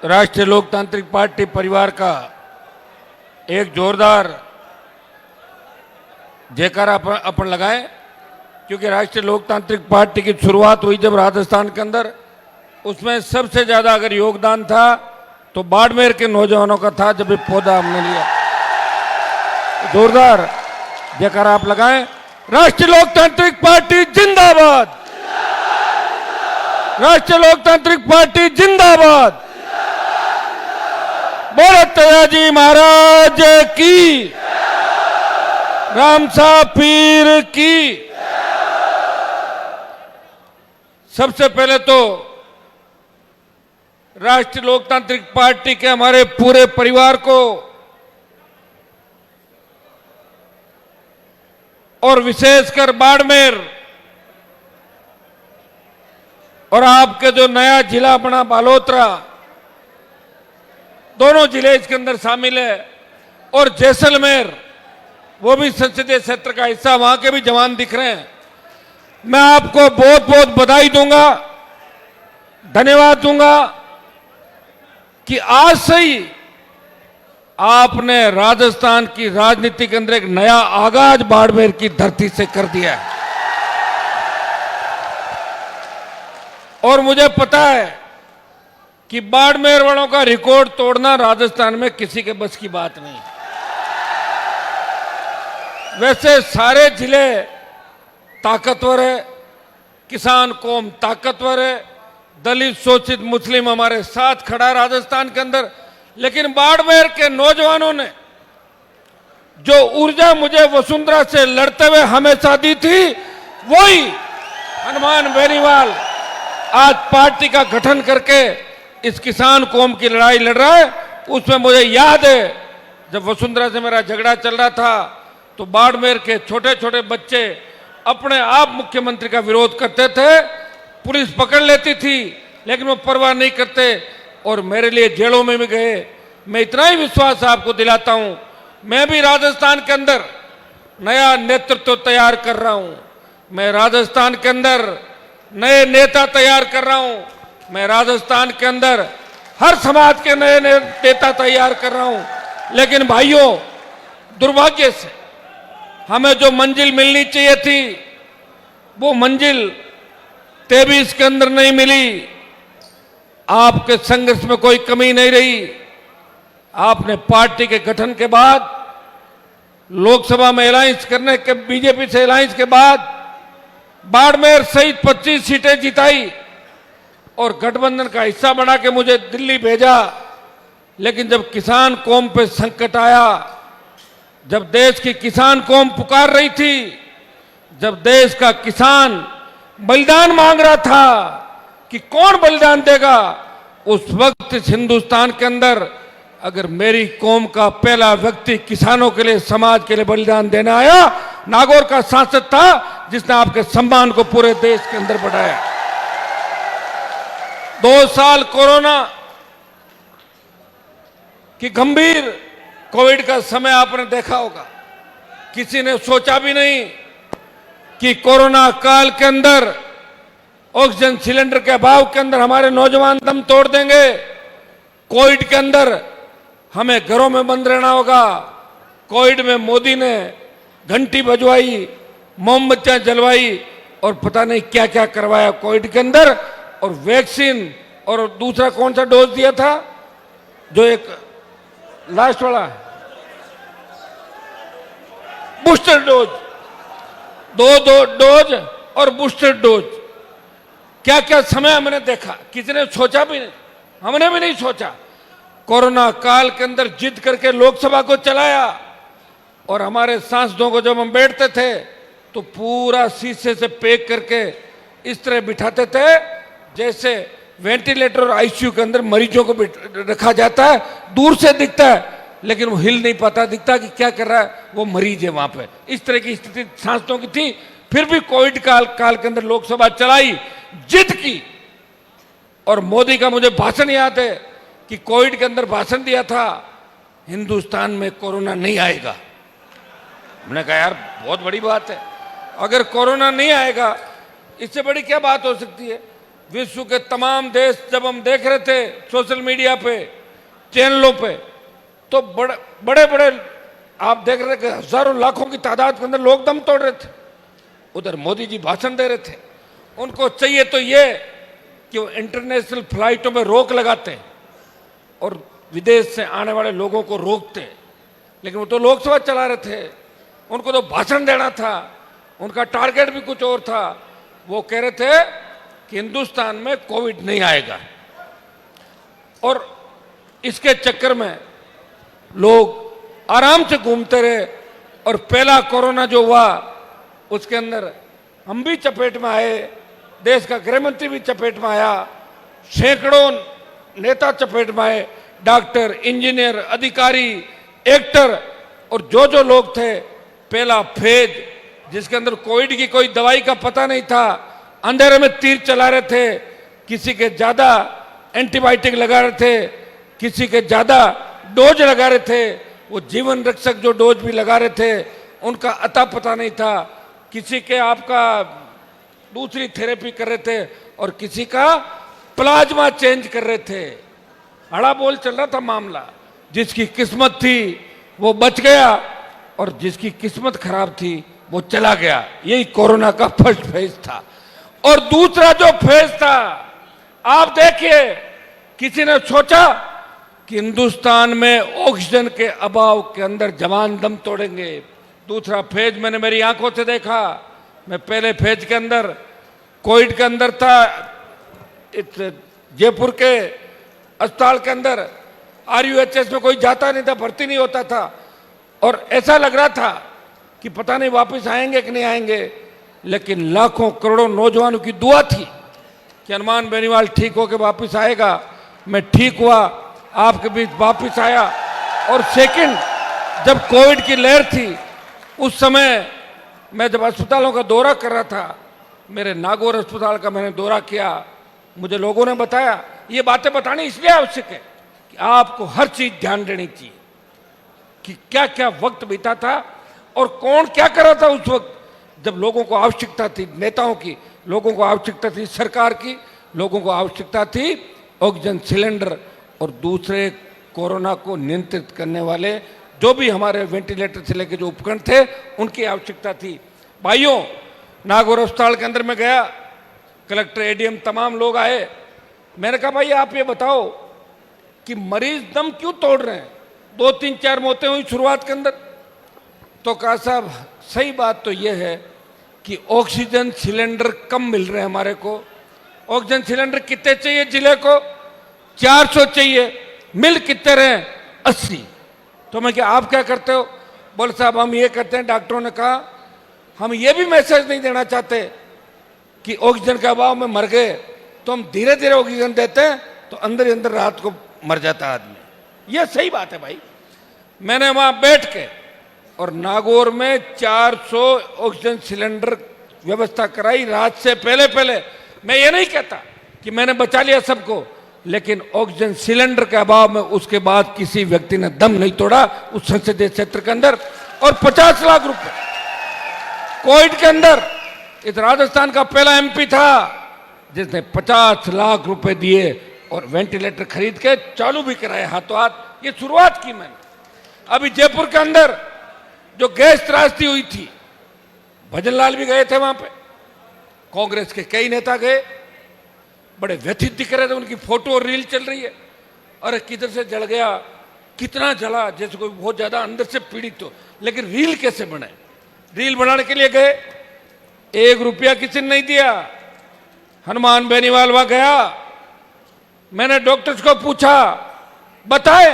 राष्ट्रीय लोकतांत्रिक पार्टी परिवार का एक जोरदार जयकारा अपन लगाए, क्योंकि राष्ट्रीय लोकतांत्रिक पार्टी की शुरुआत हुई जब राजस्थान के अंदर, उसमें सबसे ज्यादा अगर योगदान था तो बाड़मेर के नौजवानों का था, जब ये पौधा हमने लिया। जोरदार जयकारा आप लगाएं। राष्ट्रीय लोकतांत्रिक पार्टी जिंदाबाद, राष्ट्रीय लोकतांत्रिक पार्टी जिंदाबाद। बोले तैयाजी महाराज की, रामसा पीर की। सबसे पहले तो राष्ट्रीय लोकतांत्रिक पार्टी के हमारे पूरे परिवार को और विशेषकर बाड़मेर और आपके जो नया जिला बना बालोतरा, दोनों जिले इसके अंदर शामिल है, और जैसलमेर वो भी संसदीय क्षेत्र का हिस्सा, वहां के भी जवान दिख रहे हैं। मैं आपको बहुत बहुत बधाई दूंगा, धन्यवाद दूंगा कि आज से ही आपने राजस्थान की राजनीति के अंदर एक नया आगाज बाड़मेर की धरती से कर दिया है। और मुझे पता है कि बाड़मेर वालों का रिकॉर्ड तोड़ना राजस्थान में किसी के बस की बात नहीं। वैसे सारे जिले ताकतवर है, किसान कौम ताकतवर है, दलित शोषित मुस्लिम हमारे साथ खड़ा है राजस्थान के अंदर, लेकिन बाड़मेर के नौजवानों ने जो ऊर्जा मुझे वसुंधरा से लड़ते हुए हमेशा दी थी, वही हनुमान बेनीवाल आज पार्टी का गठन करके इस किसान कौम की लड़ाई लड़ रहा है। उसमें मुझे याद है जब वसुंधरा से मेरा झगड़ा चल रहा था तो बाड़मेर के छोटे छोटे बच्चे अपने आप मुख्यमंत्री का विरोध करते थे, पुलिस पकड़ लेती थी लेकिन वो परवाह नहीं करते और मेरे लिए जेलों में भी गए। मैं इतना ही विश्वास आपको दिलाता हूं, मैं भी राजस्थान के अंदर नया नेतृत्व तैयार कर रहा हूं, मैं राजस्थान के अंदर नए नेता तैयार कर रहा हूं, मैं राजस्थान के अंदर हर समाज के नए नेता तैयार कर रहा हूं। लेकिन भाइयों, दुर्भाग्य से हमें जो मंजिल मिलनी चाहिए थी वो मंजिल 23 के अंदर नहीं मिली। आपके संघर्ष में कोई कमी नहीं रही। आपने पार्टी के गठन के बाद, लोकसभा में अलायंस करने के, बीजेपी से अलायंस के बाद बाड़मेर सहित 25 सीटें जिताई और गठबंधन का हिस्सा बना के मुझे दिल्ली भेजा। लेकिन जब किसान कौम पे संकट आया, जब देश की किसान कौम पुकार रही थी, जब देश का किसान बलिदान मांग रहा था कि कौन बलिदान देगा, उस वक्त हिंदुस्तान के अंदर अगर मेरी कौम का पहला व्यक्ति किसानों के लिए, समाज के लिए बलिदान देने आया, नागौर का सांसद था जिसने आपके सम्मान को पूरे देश के अंदर बढ़ाया। 2 साल कोरोना की गंभीर कोविड का समय आपने देखा होगा। किसी ने सोचा भी नहीं कि कोरोना काल के अंदर ऑक्सीजन सिलेंडर के अभाव के अंदर हमारे नौजवान दम तोड़ देंगे। कोविड के अंदर हमें घरों में बंद रहना होगा। कोविड में मोदी ने घंटी बजवाई, मोमबत्तियां जलवाई और पता नहीं क्या क्या करवाया कोविड के अंदर। और वैक्सीन और दूसरा कौन सा डोज दिया था, जो एक लास्ट वाला बूस्टर डोज, दो डोज और बूस्टर डोज, क्या क्या समय हमने देखा। किसी ने सोचा भी नहीं, हमने भी नहीं सोचा। कोरोना काल के अंदर जिद करके लोकसभा को चलाया और हमारे सांसदों को जब हम बैठते थे तो पूरा शीशे से पैक करके इस तरह बिठाते थे जैसे वेंटिलेटर और आईसीयू के अंदर मरीजों को रखा जाता है। दूर से दिखता है लेकिन वो हिल नहीं पाता, दिखता कि क्या कर रहा है, वो मरीज है वहां पे। इस तरह की स्थिति सांसदों की थी। फिर भी कोविड काल के अंदर लोकसभा चलाई, जिद की। और मोदी का मुझे भाषण याद है कि कोविड के अंदर भाषण दिया था, हिंदुस्तान में कोरोना नहीं आएगा। मैंने कहा यार बहुत बड़ी बात है, अगर कोरोना नहीं आएगा इससे बड़ी क्या बात हो सकती है। विश्व के तमाम देश जब हम देख रहे थे सोशल मीडिया पे, चैनलों पे, तो बड़े बड़े आप देख रहे कि हजारों लाखों की तादाद के अंदर लोग दम तोड़ रहे थे। उधर मोदी जी भाषण दे रहे थे। उनको चाहिए तो ये कि वो इंटरनेशनल फ्लाइटों में रोक लगाते और विदेश से आने वाले लोगों को रोकते, लेकिन वो तो लोकसभा चला रहे थे, उनको तो भाषण देना था, उनका टारगेट भी कुछ और था। वो कह रहे थे कि हिंदुस्तान में कोविड नहीं आएगा, और इसके चक्कर में लोग आराम से घूमते रहे। और पहला कोरोना जो हुआ उसके अंदर हम भी चपेट में आए, देश का गृह मंत्री भी चपेट में आया, सैकड़ों नेता चपेट में आए, डॉक्टर, इंजीनियर, अधिकारी, एक्टर और जो लोग थे। पहला फेज जिसके अंदर कोविड की कोई दवाई का पता नहीं था, अंधेरे में तीर चला रहे थे, किसी के ज्यादा एंटीबायोटिक लगा रहे थे, किसी के ज्यादा डोज लगा रहे थे, वो जीवन रक्षक जो डोज भी लगा रहे थे उनका अता पता नहीं था, किसी के आपका दूसरी थेरेपी कर रहे थे और किसी का प्लाज्मा चेंज कर रहे थे। हड़ा बोल चल रहा था मामला। जिसकी किस्मत थी वो बच गया और जिसकी किस्मत खराब थी वो चला गया। यही कोरोना का फर्स्ट फेज था। और दूसरा जो फेज था, आप देखिए, किसी ने सोचा कि हिंदुस्तान में ऑक्सीजन के अभाव के अंदर जवान दम तोड़ेंगे। दूसरा फेज मैंने मेरी आंखों से देखा। मैं पहले फेज के अंदर कोविड के अंदर था, इस जयपुर के अस्पताल के अंदर RUHS में कोई जाता नहीं था, भर्ती नहीं होता था, और ऐसा लग रहा था कि पता नहीं वापस आएंगे कि नहीं आएंगे। लेकिन लाखों करोड़ों नौजवानों की दुआ थी कि हनुमान बेनीवाल ठीक होकर वापस आएगा। मैं ठीक हुआ, आपके बीच वापस आया। और सेकंड, जब कोविड की लहर थी उस समय मैं जब अस्पतालों का दौरा कर रहा था, मेरे नागौर अस्पताल का मैंने दौरा किया, मुझे लोगों ने बताया, ये बातें बतानी इसलिए आवश्यक है कि आपको हर चीज ध्यान देनी चाहिए कि क्या क्या वक्त बीता था और कौन क्या कर रहा था उस वक्त जब लोगों को आवश्यकता थी, नेताओं की, लोगों को आवश्यकता थी सरकार की, लोगों को आवश्यकता थी ऑक्सीजन सिलेंडर और दूसरे कोरोना को नियंत्रित करने वाले जो भी हमारे वेंटिलेटर से लेकर जो उपकरण थे उनकी आवश्यकता थी। भाइयों, नागौर अस्पताल के अंदर में गया, कलेक्टर, ADM तमाम लोग आए। मैंने कहा भाई आप ये बताओ कि मरीज दम क्यों तोड़ रहे हैं? 2, 3, 4 मौतें हुई शुरुआत के अंदर। तो कहा साहब सही बात तो ये है कि ऑक्सीजन सिलेंडर कम मिल रहे हैं हमारे को। ऑक्सीजन सिलेंडर कितने चाहिए जिले को? 400 चाहिए। मिल कितने रहे? 80। तो मैं क्या, आप क्या करते हो? बोले साहब हम ये करते हैं, डॉक्टरों ने कहा हम ये भी मैसेज नहीं देना चाहते कि ऑक्सीजन के अभाव में मर गए तो हम धीरे धीरे ऑक्सीजन देते हैं तो अंदर ही अंदर रात को मर जाता आदमी। ये सही बात है भाई। मैंने वहां बैठ के और नागौर में 400 ऑक्सीजन सिलेंडर व्यवस्था कराई रात से पहले पहले। मैं ये नहीं कहता कि मैंने बचा लिया सबको, लेकिन ऑक्सीजन सिलेंडर के अभाव में उसके बाद किसी व्यक्ति ने दम नहीं तोड़ा उस संसदीय क्षेत्र के अंदर। और 50 लाख रुपए कोविड के अंदर इस राजस्थान का पहला MP था जिसने 50 लाख रुपए दिए और वेंटिलेटर खरीद के चालू भी कराए हाथों हाथ। ये शुरुआत की मैंने। अभी जयपुर के अंदर जो गैस त्रासदी हुई थी, भजनलाल भी गए थे वहां पे, कांग्रेस के कई नेता गए, बड़े व्यथित दिख रहे थे, उनकी फोटो और रील चल रही है। अरे किधर से जल गया, कितना जला, जैसे कोई बहुत ज्यादा अंदर से पीड़ित हो। लेकिन रील कैसे बने? रील बनाने के लिए गए, 1 रुपया किसी ने नहीं दिया। हनुमान बेनीवाल वहां गया, मैंने डॉक्टर्स को पूछा बताए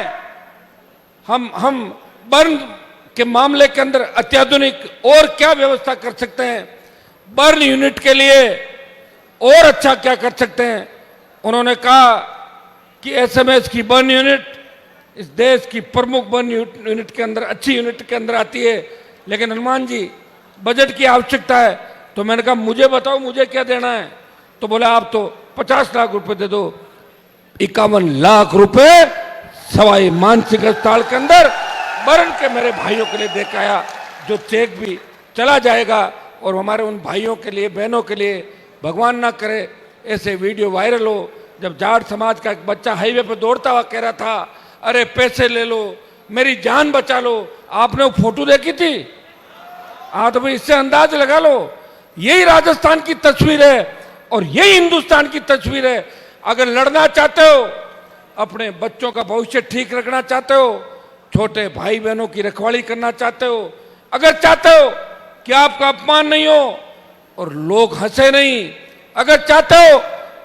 हम बर्न के मामले के अंदर अत्याधुनिक और क्या व्यवस्था कर सकते हैं, बर्न यूनिट के लिए और अच्छा क्या कर सकते हैं। उन्होंने कहा कि SMS की बर्न यूनिट इस देश की प्रमुख बर्न यूनिट के अंदर, अच्छी यूनिट के अंदर आती है, लेकिन हनुमान जी बजट की आवश्यकता है। तो मैंने कहा मुझे बताओ मुझे क्या देना है? तो बोले आप तो 50 लाख रुपए दे दो। 51 लाख रुपए सवाई मानसिक अस्पताल के अंदर बर्न के मेरे भाइयों के लिए देख आया, जो चेक भी चला जाएगा और हमारे उन भाइयों के लिए, बहनों के लिए भगवान ना करे ऐसे वीडियो वायरल हो, जब जाट समाज का एक बच्चा हाईवे पर दौड़ता हुआ कह रहा था, अरे पैसे ले लो, मेरी जान बचा लो, आपने वो फोटो देखी थी? हाँ, तो भाई इससे अंदाज लगा लो, यही राजस्थान की तस्वीर है और यही हिंदुस्तान की तस्वीर है। अगर लड़ना चाहते हो, अपने बच्चों का भविष्य ठीक रखना चाहते हो, छोटे भाई बहनों की रखवाली करना चाहते हो, अगर चाहते हो कि आपका अपमान नहीं हो और लोग हंसे नहीं, अगर चाहते हो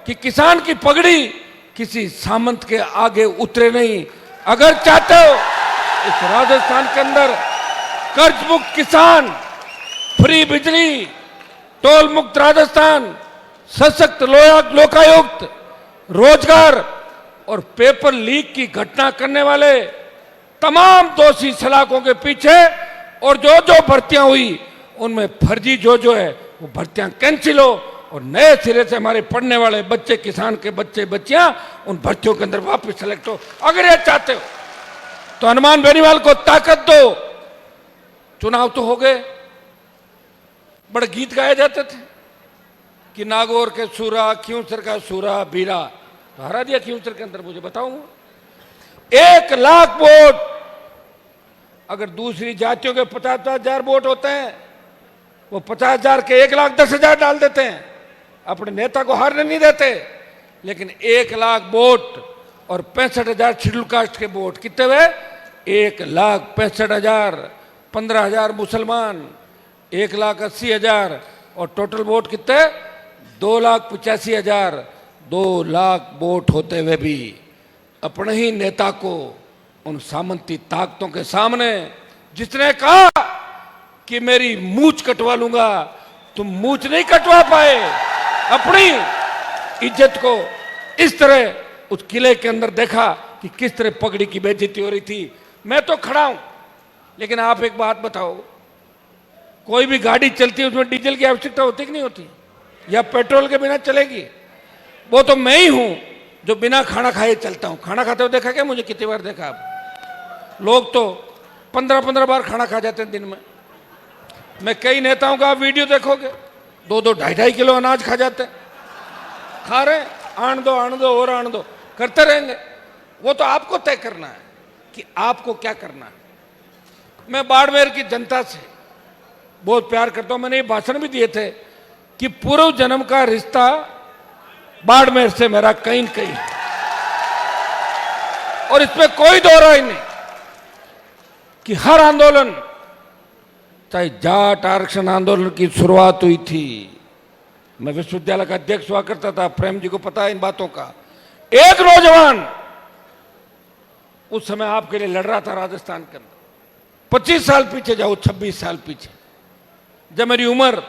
कि किसान की पगड़ी किसी सामंत के आगे उतरे नहीं, अगर चाहते हो इस राजस्थान के अंदर कर्ज मुक्त किसान, फ्री बिजली, टोल मुक्त राजस्थान, सशक्त लोकायुक्त, रोजगार और पेपर लीक की घटना करने वाले तमाम दोषी सलाखों के पीछे और जो जो भर्तियां हुई उनमें फर्जी जो है वो भर्तियां कैंसिल हो और नए सिरे से हमारे पढ़ने वाले बच्चे, किसान के बच्चे बच्चियां उन भर्तियों के अंदर वापस सेलेक्ट हो। अगर ये चाहते हो तो हनुमान बेनीवाल को ताकत दो। चुनाव तो हो गए, बड़े गीत गाए जाते थे कि नागौर के सूरा, क्यूंसर का सूरा बीरा, तो हरा दिया क्यूंसर के अंदर। मुझे बताऊंगा 1 लाख वोट, अगर दूसरी जातियों के 50,000 वोट होते हैं, वो 50,000 के 1,10,000 डाल देते हैं, अपने नेता को हारने नहीं देते। लेकिन 1 लाख वोट और 65,000 शेड्यूल कास्ट के वोट कितने हुए? 1,65,000, 15,000 मुसलमान, 1,80,000 और टोटल वोट कितने? 2,85,000। 2 लाख वोट होते हुए भी अपने ही नेता को उन सामंती ताकतों के सामने, जिसने कहा कि मेरी मूंछ कटवा लूंगा, तुम मूंछ नहीं कटवा पाए। अपनी इज्जत को इस तरह उस किले के अंदर देखा कि किस तरह पगड़ी की बेइज्जती हो रही थी। मैं तो खड़ा हूं, लेकिन आप एक बात बताओ, कोई भी गाड़ी चलती है उसमें डीजल की आवश्यकता होती कि नहीं होती? या पेट्रोल के बिना चलेगी? वो तो मैं ही हूं जो बिना खाना खाए चलता हूं। खाना खाते हुए देखा क्या? मुझे कितनी बार देखा आप लोग तो 15-15 बार खाना खा जाते हैं दिन में। मैं कई नेताओं का आप वीडियो देखोगे 2-2, 2.5 किलो अनाज खा जाते हैं, खा रहे हैं, आन दो और आन दो करते रहेंगे। वो तो आपको तय करना है कि आपको क्या करना है। मैं बाड़मेर की जनता से बहुत प्यार करता हूं। मैंने ये भाषण भी दिए थे कि पूर्व जन्म का रिश्ता बाड़मेर से मेरा कहीं न कहीं, और इसमें कोई दो राय नहीं कि हर आंदोलन, चाहे जाट आरक्षण आंदोलन की शुरुआत हुई थी, मैं विश्वविद्यालय का अध्यक्ष हुआ करता था, प्रेम जी को पता है इन बातों का। एक नौजवान उस समय आपके लिए लड़ रहा था राजस्थान के अंदर। 25 साल पीछे जाओ, 26 साल पीछे, जब मेरी उम्र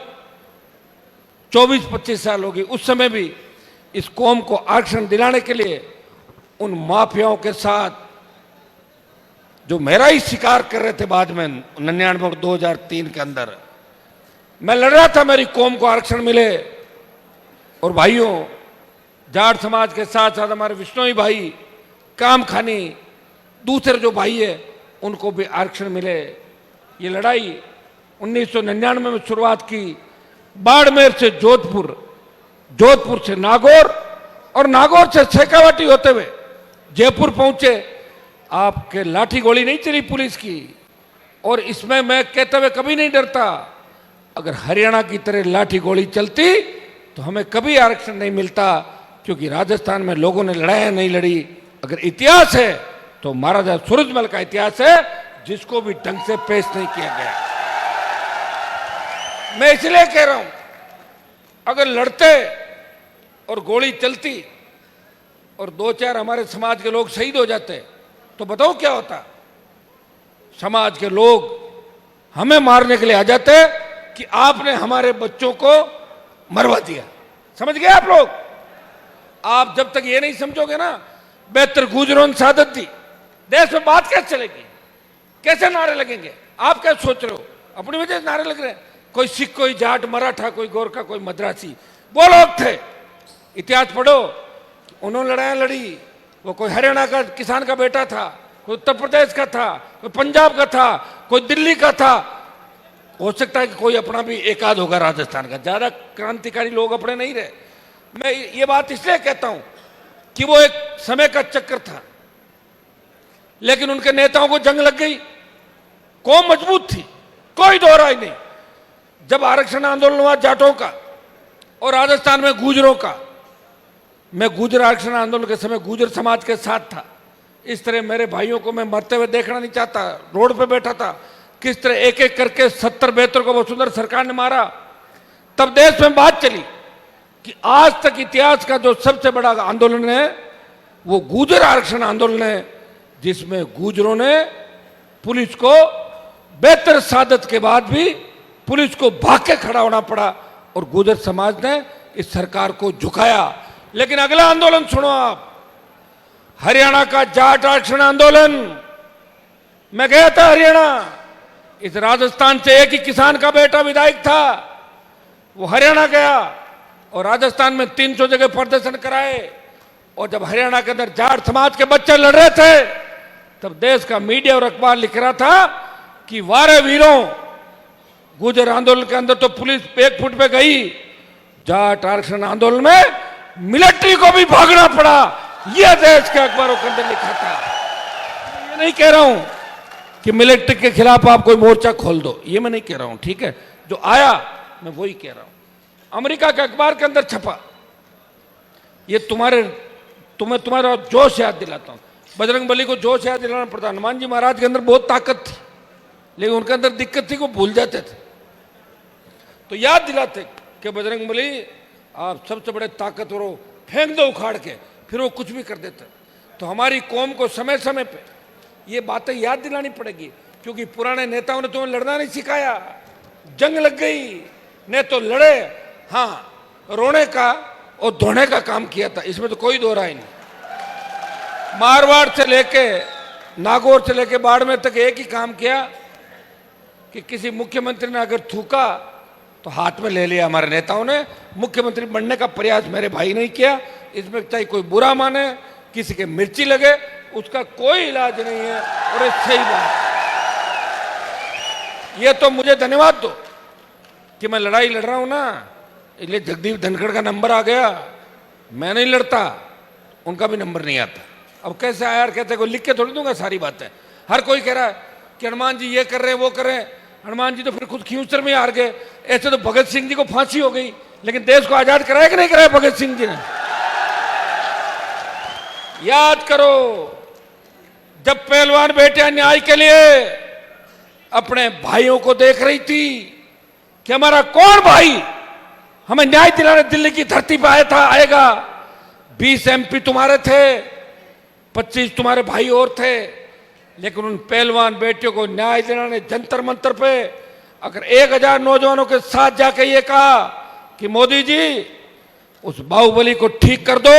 24-25 साल होगी, उस समय भी इस कौम को आरक्षण दिलाने के लिए उन माफियाओं के साथ जो मेरा ही शिकार कर रहे थे, बाद में 99 और 2003 के अंदर मैं लड़ रहा था मेरी कौम को आरक्षण मिले। और भाइयों, जाट समाज के साथ साथ हमारे विष्णोई भाई, कामखानी, दूसरे जो भाई है उनको भी आरक्षण मिले। ये लड़ाई 1999 में शुरुआत की, बाड़मेर से जोधपुर, जोधपुर से नागौर और नागौर से शेखावाटी होते हुए जयपुर पहुंचे। आपके लाठी गोली नहीं चली पुलिस की, और इसमें मैं कहते हुए कभी नहीं डरता। अगर हरियाणा की तरह लाठी गोली चलती तो हमें कभी आरक्षण नहीं मिलता, क्योंकि राजस्थान में लोगों ने लड़ाइयां नहीं लड़ी। अगर इतिहास है तो महाराजा सूरजमल का इतिहास है, जिसको भी ढंग से पेश नहीं किया गया। मैं इसलिए कह रहा हूं, अगर लड़ते और गोली चलती और 2-4 हमारे समाज के लोग शहीद हो जाते तो बताओ क्या होता? समाज के लोग हमें मारने के लिए आ जाते कि आपने हमारे बच्चों को मरवा दिया। समझ गए आप लोग? आप जब तक ये नहीं समझोगे ना, बेहतर गुजरों सादत दी, देश में बात कैसे चलेगी? कैसे नारे लगेंगे? आप क्या सोच रहे हो? अपनी वजह से नारे लग रहे हैं। कोई सिख, कोई जाट, मराठा, कोई गोरखा, कोई मद्रासी, वो लोग थे। इतिहास पढ़ो, उन्होंने लड़ाइयां लड़ी। वो कोई हरियाणा का किसान का बेटा था, कोई उत्तर प्रदेश का था, कोई पंजाब का था, कोई दिल्ली का था। हो सकता है कि कोई अपना भी एक आध होगा राजस्थान का। ज्यादा क्रांतिकारी लोग अपने नहीं रहे। मैं ये बात इसलिए कहता हूं कि वो एक समय का चक्कर था, लेकिन उनके नेताओं को जंग लग गई, कौम मजबूत थी, कोई दो राय नहीं। जब आरक्षण आंदोलन हुआ जाटों का और राजस्थान में गुर्जरों का, मैं गुर्जर आरक्षण आंदोलन के समय गुर्जर समाज के साथ था। इस तरह मेरे भाइयों को मैं मरते हुए देखना नहीं चाहता। रोड पे बैठा था, किस तरह एक एक करके 70-72 को वसुंधरा सरकार ने मारा। तब देश में बात चली कि आज तक इतिहास का जो सबसे बड़ा आंदोलन है वो गुर्जर आरक्षण आंदोलन है, जिसमें गुर्जरों ने पुलिस को बेहतर सादत के बाद भी पुलिस को भाग के खड़ा होना पड़ा और गुर्जर समाज ने इस सरकार को झुकाया। लेकिन अगला आंदोलन सुनो आप, हरियाणा का जाट आरक्षण आंदोलन। मैं गया था हरियाणा, इस राजस्थान से एक ही किसान का बेटा विधायक था, वो हरियाणा गया और राजस्थान में 300 जगह प्रदर्शन कराए। और जब हरियाणा के अंदर जाट समाज के बच्चे लड़ रहे थे, तब देश का मीडिया और अखबार लिख रहा था कि वारे वीरों, गुर्जर आंदोलन के अंदर तो पुलिस एक फुट पे गई, जाट आरक्षण आंदोलन में मिलिट्री को भी भागना पड़ा। यह देश के अखबारों के अंदर लिखा था। ये नहीं कह रहा हूं कि मिलिट्री के खिलाफ आप कोई मोर्चा खोल दो, ये मैं नहीं कह रहा हूं, ठीक है। जो आया मैं वही कह रहा हूं। अमेरिका के अखबार के अंदर छपा, ये तुम्हें तुम्हारा जोश याद दिलाता हूं। बजरंग बली को जोश याद दिलाना पड़ता। हनुमान जी महाराज के अंदर बहुत ताकत थी, लेकिन उनके अंदर दिक्कत थी, वो भूल जाते थे। तो याद दिलाते कि बजरंग बली आप सबसे बड़े ताकतवर हो, फेंक दो उखाड़ के, फिर वो कुछ भी कर देते। तो हमारी कौम को समय समय पे ये बातें याद दिलानी पड़ेगी, क्योंकि पुराने नेताओं ने तुम्हें लड़ना नहीं सिखाया। जंग लग गई, ने तो लड़े, हाँ रोने का और धोने का काम किया था, इसमें तो कोई दो राय नहीं। मारवाड़ से लेके नागौर से लेके बाड़मेर तक एक ही काम किया कि किसी मुख्यमंत्री ने अगर थूका तो हाथ में ले लिया। हमारे नेताओं ने मुख्यमंत्री बनने का प्रयास मेरे भाई नहीं किया। इसमें चाहे कोई बुरा माने, किसी के मिर्ची लगे, उसका कोई इलाज नहीं है। और ये सही बात, ये तो मुझे धन्यवाद दो कि मैं लड़ाई लड़ रहा हूं ना, इसलिए जगदीप धनखड़ का नंबर आ गया। मैं नहीं लड़ता, उनका भी नंबर नहीं आता। अब कैसे आया यार, कहते कोई लिख के थोड़ी दूंगा सारी बातें। हर कोई कह रहा है कि हनुमान जी ये कर रहे हैं वो कर रहे हैं। हनुमान जी तो फिर खुद खींचर में हार गए। ऐसे तो भगत सिंह जी को फांसी हो गई, लेकिन देश को आजाद कराया कि नहीं कराया भगत सिंह जी ने? याद करो, जब पहलवान बेटियां न्याय के लिए अपने भाइयों को देख रही थी कि हमारा कौन भाई हमें न्याय दिलाने दिल्ली की धरती पर आएगा। 20 MP तुम्हारे थे, 25 तुम्हारे भाई और थे, लेकिन उन पहलवान बेटियों को न्याय दिलाने जंतर मंतर पे अगर 1000 नौजवानों के साथ जाके ये कहा कि मोदी जी उस बाहुबली को ठीक कर दो,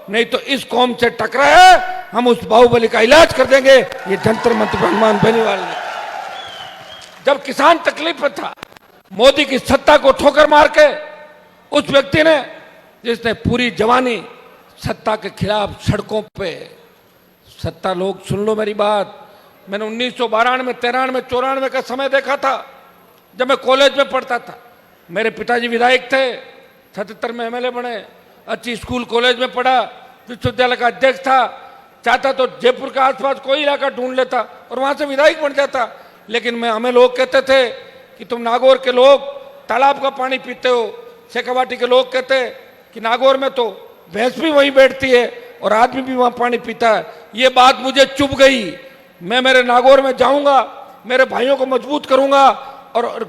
नहीं तो इस कौम से टकरा है, हम उस बाहुबली का इलाज कर देंगे, ये जंतर मंतर पर हनुमान बेनीवाल ने। जब किसान तकलीफ में था, मोदी की सत्ता को ठोकर मार के उस व्यक्ति ने, जिसने पूरी जवानी सत्ता के खिलाफ सड़कों पे, सत्ता लोग सुन लो मेरी बात, मैंने 1992, 93, 94 का समय देखा था जब मैं कॉलेज में पढ़ता था। मेरे पिताजी विधायक थे, 77 में MLA बने, अच्छी स्कूल कॉलेज में पढ़ा, विश्वविद्यालय का अध्यक्ष था। चाहता तो जयपुर के आसपास कोई इलाका ढूंढ लेता और वहां से विधायक बन जाता। लेकिन हमें लोग कहते थे कि तुम नागौर के लोग तालाब का पानी पीते हो, शेखावाटी के लोग कहते कि नागौर में तो भैंस भी वहीं बैठती है और आदमी भी वहां पानी पीता है। ये बात मुझे चुभ गई। मैं मेरे नागौर में जाऊंगा, मेरे भाइयों को मजबूत करूंगा और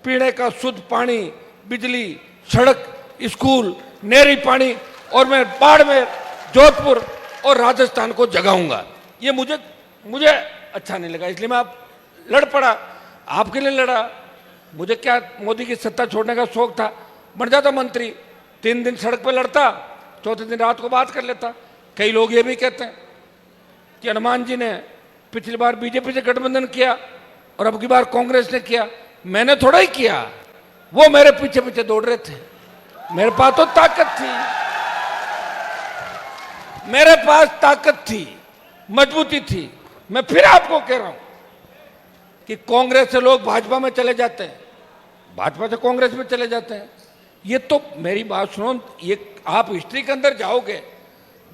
पीने का शुद्ध पानी, बिजली, सड़क, स्कूल, नहरी पानी, और मैं बाड़मेर, जोधपुर और राजस्थान को जगाऊंगा। ये मुझे अच्छा नहीं लगा, इसलिए मैं आप लड़ पड़ा, आपके लिए लड़ा। मुझे क्या मोदी की सत्ता छोड़ने का शौक था, बन जाता मंत्री, 3 दिन सड़क पर लड़ता, चौथे दिन रात को बात कर लेता। कई लोग ये भी कहते हैं कि हनुमान जी ने पिछली बार बीजेपी से गठबंधन किया और अब की बार कांग्रेस ने किया। मैंने थोड़ा ही किया, वो मेरे पीछे पीछे दौड़ रहे थे। मेरे पास तो ताकत थी, मेरे पास ताकत थी, मजबूती थी। मैं फिर आपको कह रहा हूं कि कांग्रेस से लोग भाजपा में चले जाते हैं, भाजपा से कांग्रेस में चले जाते हैं, ये तो मेरी बात सुनो, ये आप हिस्ट्री के अंदर जाओगे,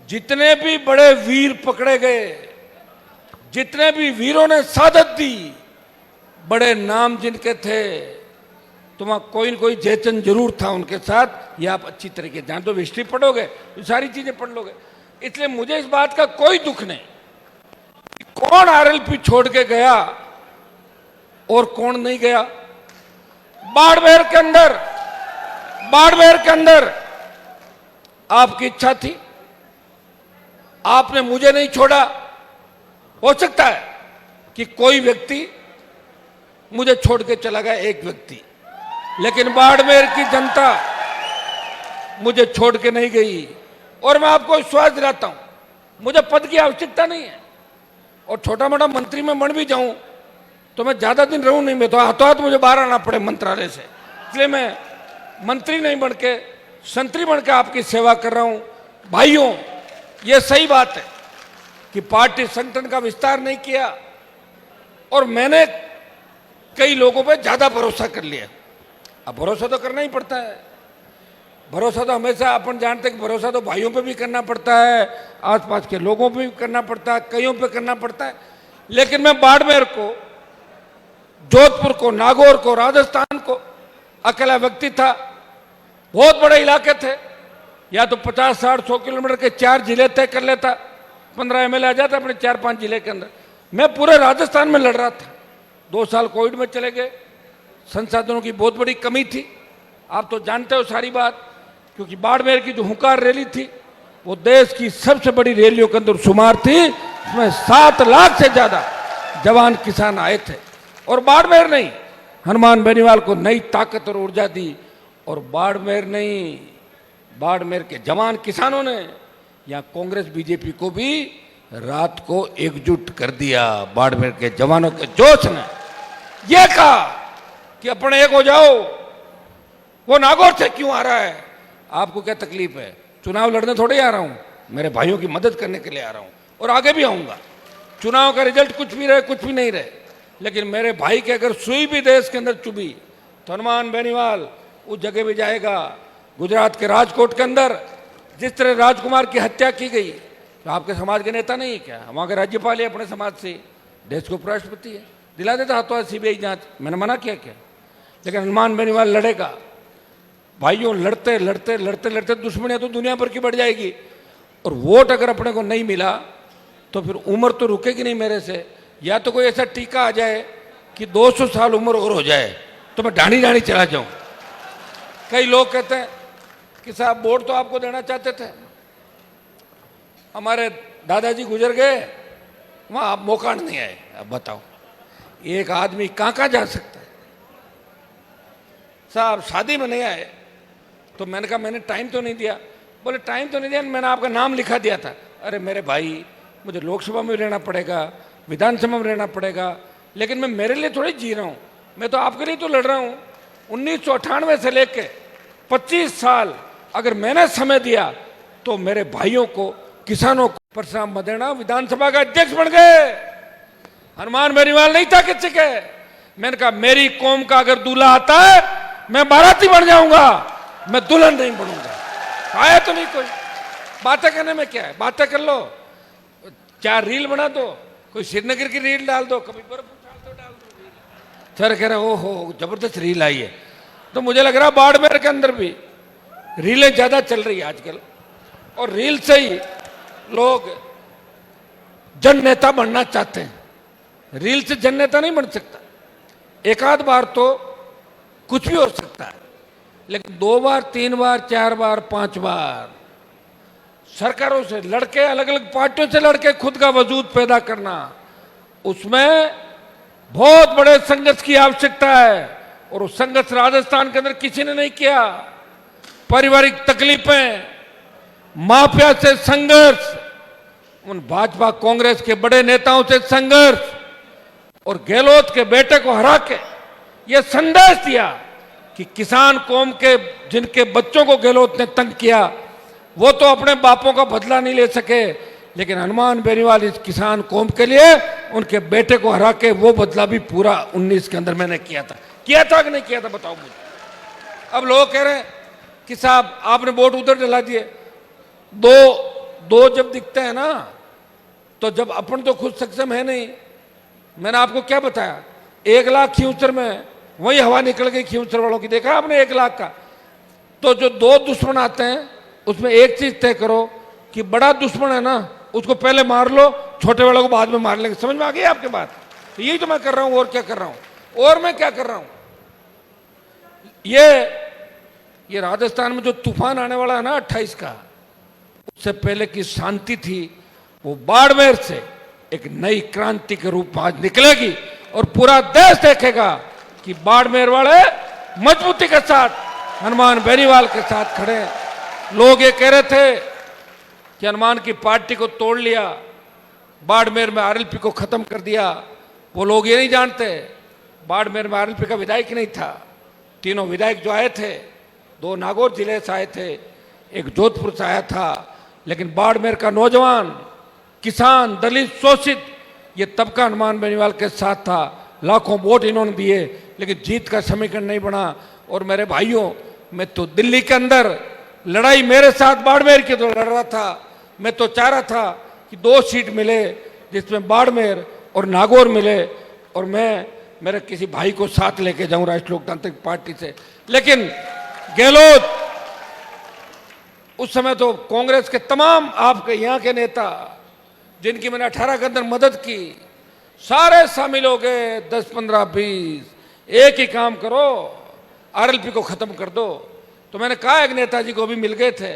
जितने भी बड़े वीर पकड़े गए, जितने भी वीरों ने शहादत दी, बड़े नाम जिनके थे, तो वहां कोई न कोई जयचंद जरूर था उनके साथ। ये आप अच्छी तरीके जान दो, हिस्ट्री पढ़ोगे तो सारी चीजें पढ़ लोगे। इसलिए मुझे इस बात का कोई दुख नहीं कि कौन आरएलपी छोड़ के गया और कौन नहीं गया। बाड़मेर के अंदर आपकी इच्छा थी, आपने मुझे नहीं छोड़ा। हो सकता है कि कोई व्यक्ति मुझे छोड़ के चला गया, एक व्यक्ति, लेकिन बाड़मेर की जनता मुझे छोड़ के नहीं गई। और मैं आपको विश्वास दिलाता हूं, मुझे पद की आवश्यकता नहीं है, और छोटा मोटा मंत्री में बन भी जाऊं तो मैं ज्यादा दिन रहूं नहीं, मैं तो हाथों हाथ मुझे बाहर आना पड़े मंत्रालय से। इसलिए मैं मंत्री नहीं बन के संतरी बन के आपकी सेवा कर रहा हूं। भाइयों, ये सही बात है कि पार्टी संगठन का विस्तार नहीं किया, और मैंने कई लोगों पे ज्यादा भरोसा कर लिया। अब भरोसा तो करना ही पड़ता है, भरोसा तो हमेशा अपन जानते हैं कि भरोसा तो भाइयों पे भी करना पड़ता है, आसपास के लोगों पे भी करना पड़ता है, कईयों पे करना पड़ता है। लेकिन मैं बाड़मेर को, जोधपुर को, नागौर को, राजस्थान को अकेला व्यक्ति था। बहुत बड़े इलाके थे, या तो 50, 60, 100 किलोमीटर के 4 जिले तय कर लेता, 15 एमएलए आ जाता अपने 4-5 जिले के अंदर। मैं पूरे राजस्थान में लड़ रहा था। 2 साल कोविड में चले गए, संसाधनों की बहुत बड़ी कमी थी, आप तो जानते हो सारी बात। क्योंकि बाड़मेर की जो हुंकार रैली थी, वो देश की सबसे बड़ी रैलियों के अंदर शुमार थी। उसमें 7 लाख से ज्यादा जवान किसान आए थे, और बाड़मेर नहीं, हनुमान बेनीवाल को नई ताकत और ऊर्जा दी। और बाड़मेर नहीं, बाड़मेर के जवान किसानों ने यहाँ कांग्रेस बीजेपी को भी रात को एकजुट कर दिया। बाड़मेर के जवानों के जोश ने यह कहा कि अपने एक हो जाओ। वो नागौर से क्यों आ रहा है, आपको क्या तकलीफ है? चुनाव लड़ने थोड़े आ रहा हूं, मेरे भाइयों की मदद करने के लिए आ रहा हूं, और आगे भी आऊंगा। चुनाव का रिजल्ट कुछ भी रहे, कुछ भी नहीं रहे, लेकिन मेरे भाई के अगर सुई भी देश के अंदर चुभी तो हनुमान बेनीवाल उस जगह भी जाएगा। गुजरात के राजकोट के अंदर जिस तरह राजकुमार की हत्या की गई, तो आपके समाज के नेता नहीं है क्या? वहां के राज्यपाल है अपने समाज से, देश के उपराष्ट्रपति है, दिला देता हाथों हाथ सीबीआई जांच। मैंने मना किया क्या? लेकिन हनुमान बेनीवाल लड़ेगा। भाइयों, लड़ते लड़ते लड़ते लड़ते दुश्मनियां तो दुनिया भर की बढ़ जाएगी, और वोट अगर अपने को नहीं मिला तो फिर उम्र तो रुकेगी नहीं मेरे से। या तो कोई ऐसा टीका आ जाए कि 200 साल उम्र और हो जाए तो मैं ढाणी ढाणी चला जाऊं। कई लोग कहते हैं कि साहब वोट तो आपको देना चाहते थे, हमारे दादाजी गुजर गए, वहां आप मौका नहीं आए। अब बताओ, एक आदमी कहां कहां जा सकता है? साहब शादी में नहीं आए, तो मैंने कहा मैंने टाइम तो नहीं दिया। बोले टाइम तो नहीं दिया, मैंने आपका नाम लिखा दिया था। अरे मेरे भाई, मुझे लोकसभा में रहना पड़ेगा, विधानसभा में रहना पड़ेगा, लेकिन मैं मेरे लिए थोड़ी जी रहा हूं, मैं तो आपके लिए तो लड़ रहा हूं। 1998 से लेके 25 साल अगर मैंने समय दिया तो मेरे भाइयों को, किसानों को। परशुराम मदेना विधानसभा का अध्यक्ष बन गए, हनुमान बेनीवाल नहीं था किसी के। मैंने कहा मेरी कौम का अगर दूल्हा आता है मैं बाराती बन जाऊंगा, मैं दुल्हन नहीं बनूंगा। आया तो नहीं कोई, बातें करने में क्या है, बातें कर लो, 4 रील बना दो, कोई श्रीनगर की रील डाल दो, कभी बर्फ उछाल दो, डाल दो। सर कह रहे ओहो जबरदस्त रील आई है। तो मुझे लग रहा बाड़मेर के अंदर भी रीलें ज्यादा चल रही है आजकल, और रील से ही लोग जन नेता बनना चाहते हैं। रील से जन नेता नहीं बन सकता, एक आध बार तो कुछ भी हो सकता है, लेकिन 2 बार, 3 बार, 4 बार, 5 बार सरकारों से लड़के, अलग अलग पार्टियों से लड़के खुद का वजूद पैदा करना, उसमें बहुत बड़े संघर्ष की आवश्यकता है। और उस संघर्ष राजस्थान के अंदर किसी ने नहीं किया। पारिवारिक तकलीफें, माफिया से संघर्ष, उन भाजपा कांग्रेस के बड़े नेताओं से संघर्ष, और गहलोत के बेटे को हरा के यह संदेश दिया कि किसान कौम के जिनके बच्चों को गहलोत ने तंग किया, वो तो अपने बापों का बदला नहीं ले सके, लेकिन हनुमान बेनीवाल इस किसान कौम के लिए उनके बेटे को हरा के वो बदला भी पूरा 19 के अंदर मैंने किया था कि नहीं किया था? बताओ मुझे। अब लोग कह रहे हैं कि साहब आपने वोट उधर डला दिए। दो दो जब दिखते हैं ना, तो जब अपन तो खुद सक्षम है नहीं। मैंने आपको क्या बताया, 1 लाख खींवसर में वही हवा निकल गई खींवसर वालों की, देखा आपने 1 लाख का। तो जो 2 दुश्मन आते हैं उसमें एक चीज तय करो कि बड़ा दुश्मन है ना उसको पहले मार लो, छोटे वालों को बाद में मार लेंगे। समझ में आ गई आपकी बात? तो यही तो मैं कर रहा हूं, और क्या कर रहा हूं, और मैं क्या कर रहा हूं। ये राजस्थान में जो तूफान आने वाला है ना 28 का, उससे पहले की शांति थी, वो बाड़मेर से एक नई क्रांति के रूप में आज निकलेगी और पूरा देश देखेगा कि बाड़मेर वाले मजबूती के साथ हनुमान बेनीवाल के साथ खड़े हैं। लोग ये कह रहे थे कि हनुमान की पार्टी को तोड़ लिया, बाड़मेर में आरएलपी को खत्म कर दिया। वो लोग ये नहीं जानते, बाड़मेर में आरएलपी का विधायक नहीं था। तीनों विधायक जो आए थे, 2 नागौर जिले से आए थे, एक जोधपुर से आया था, लेकिन बाड़मेर का नौजवान, किसान, दलित, शोषित, ये तबका हनुमान बेनीवाल के साथ था। लाखों वोट इन्होंने दिए, लेकिन जीत का समीकरण नहीं बना। और मेरे भाइयों, मैं तो दिल्ली के अंदर लड़ाई मेरे साथ बाड़मेर की तो लड़ रहा था। मैं तो चाह रहा था कि 2 सीट मिले, जिसमें बाड़मेर और नागौर मिले, और मैं मेरे किसी भाई को साथ लेके जाऊं राष्ट्रीय लोकतांत्रिक पार्टी से। लेकिन गहलोत, उस समय तो कांग्रेस के तमाम आपके यहाँ के नेता, जिनकी मैंने 18 के अंदर मदद की, सारे शामिल हो गए। 10, 15, 20 एक ही काम करो, आरएलपी को खत्म कर दो। तो मैंने कहा, एक नेताजी को भी मिल गए थे,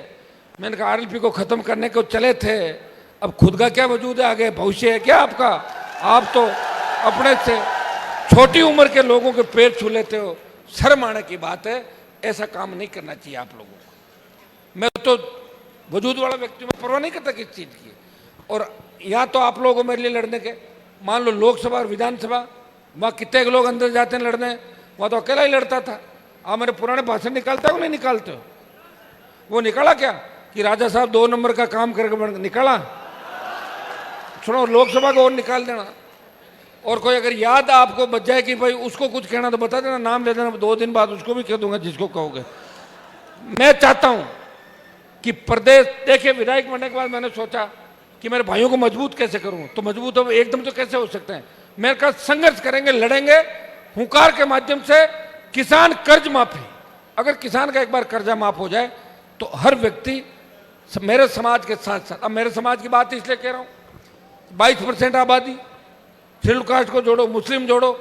मैंने कहा आरएलपी को खत्म करने को चले थे, अब खुद का क्या वजूद है, आगे भविष्य है क्या आपका? आप तो अपने से छोटी उम्र के लोगों के पैर छू लेते हो। शर्म आने की बात है, ऐसा काम नहीं करना चाहिए आप लोगों को। मैं तो वजूद वाला व्यक्ति, में परवाह नहीं करता किस चीज की। और यहाँ तो आप लोगों को मेरे लिए लड़ने के, मान लो लोकसभा और विधानसभा, वहाँ कितने लोग अंदर जाते हैं लड़ने, वहाँ तो अकेला ही लड़ता था। आप मेरे पुराने भाषण निकालते हो नहीं निकालते हो? वो निकाला क्या कि राजा साहब 2 नंबर का काम करके निकाला? सुनो, लोकसभा को और निकाल देना। और कोई अगर याद आपको बच जाए कि भाई उसको कुछ कहना तो बता देना, नाम ले देना, 2 दिन बाद उसको भी कह दूंगा जिसको कहोगे। मैं चाहता हूं कि प्रदेश, देखिए विधायक बनने के बाद मैंने सोचा कि मेरे भाइयों को मजबूत कैसे करूं। तो मजबूत हो एकदम तो कैसे हो सकते हैं? मेरे का संघर्ष करेंगे, लड़ेंगे हुंकार के माध्यम से। किसान कर्ज माफी, अगर किसान का एक बार कर्जा माफ हो जाए तो हर व्यक्ति मेरे समाज के साथ साथ, अब मेरे समाज की बात इसलिए कह रहा हूं, 22% आबादी, शेड्यूल कास्ट को जोड़ो, मुस्लिम जोड़ो,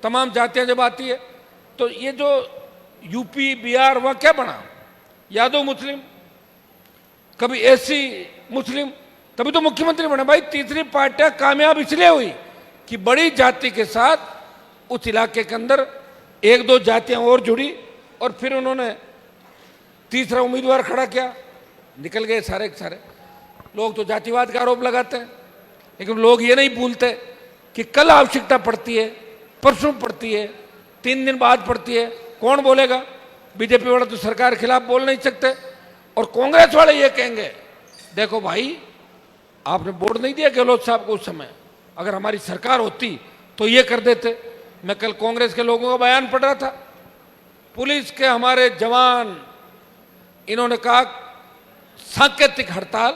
तमाम जातियां जब आती है, तो ये जो यूपी बिहार वहाँ क्या बना, यादव मुस्लिम, कभी एससी मुस्लिम, तभी तो मुख्यमंत्री बने। भाई तीसरी पार्टियां कामयाब इसलिए हुई कि बड़ी जाति के साथ उस इलाके के अंदर 1-2 जातियां और जुड़ी, और फिर उन्होंने तीसरा उम्मीदवार खड़ा किया, निकल गए सारे के सारे। लोग तो जातिवाद का आरोप लगाते हैं, लेकिन लोग ये नहीं भूलते कि कल आवश्यकता पड़ती है, परसों पड़ती है, 3 दिन बाद पड़ती है। कौन बोलेगा? बीजेपी वाले तो सरकार के खिलाफ बोल नहीं सकते, और कांग्रेस वाले ये कहेंगे, देखो भाई आपने वोट नहीं दिया गहलोत साहब को उस समय, अगर हमारी सरकार होती तो ये कर देते। मैं कल कांग्रेस के लोगों का बयान पढ़ रहा था, पुलिस के हमारे जवान, इन्होंने कहा सांकेतिक हड़ताल,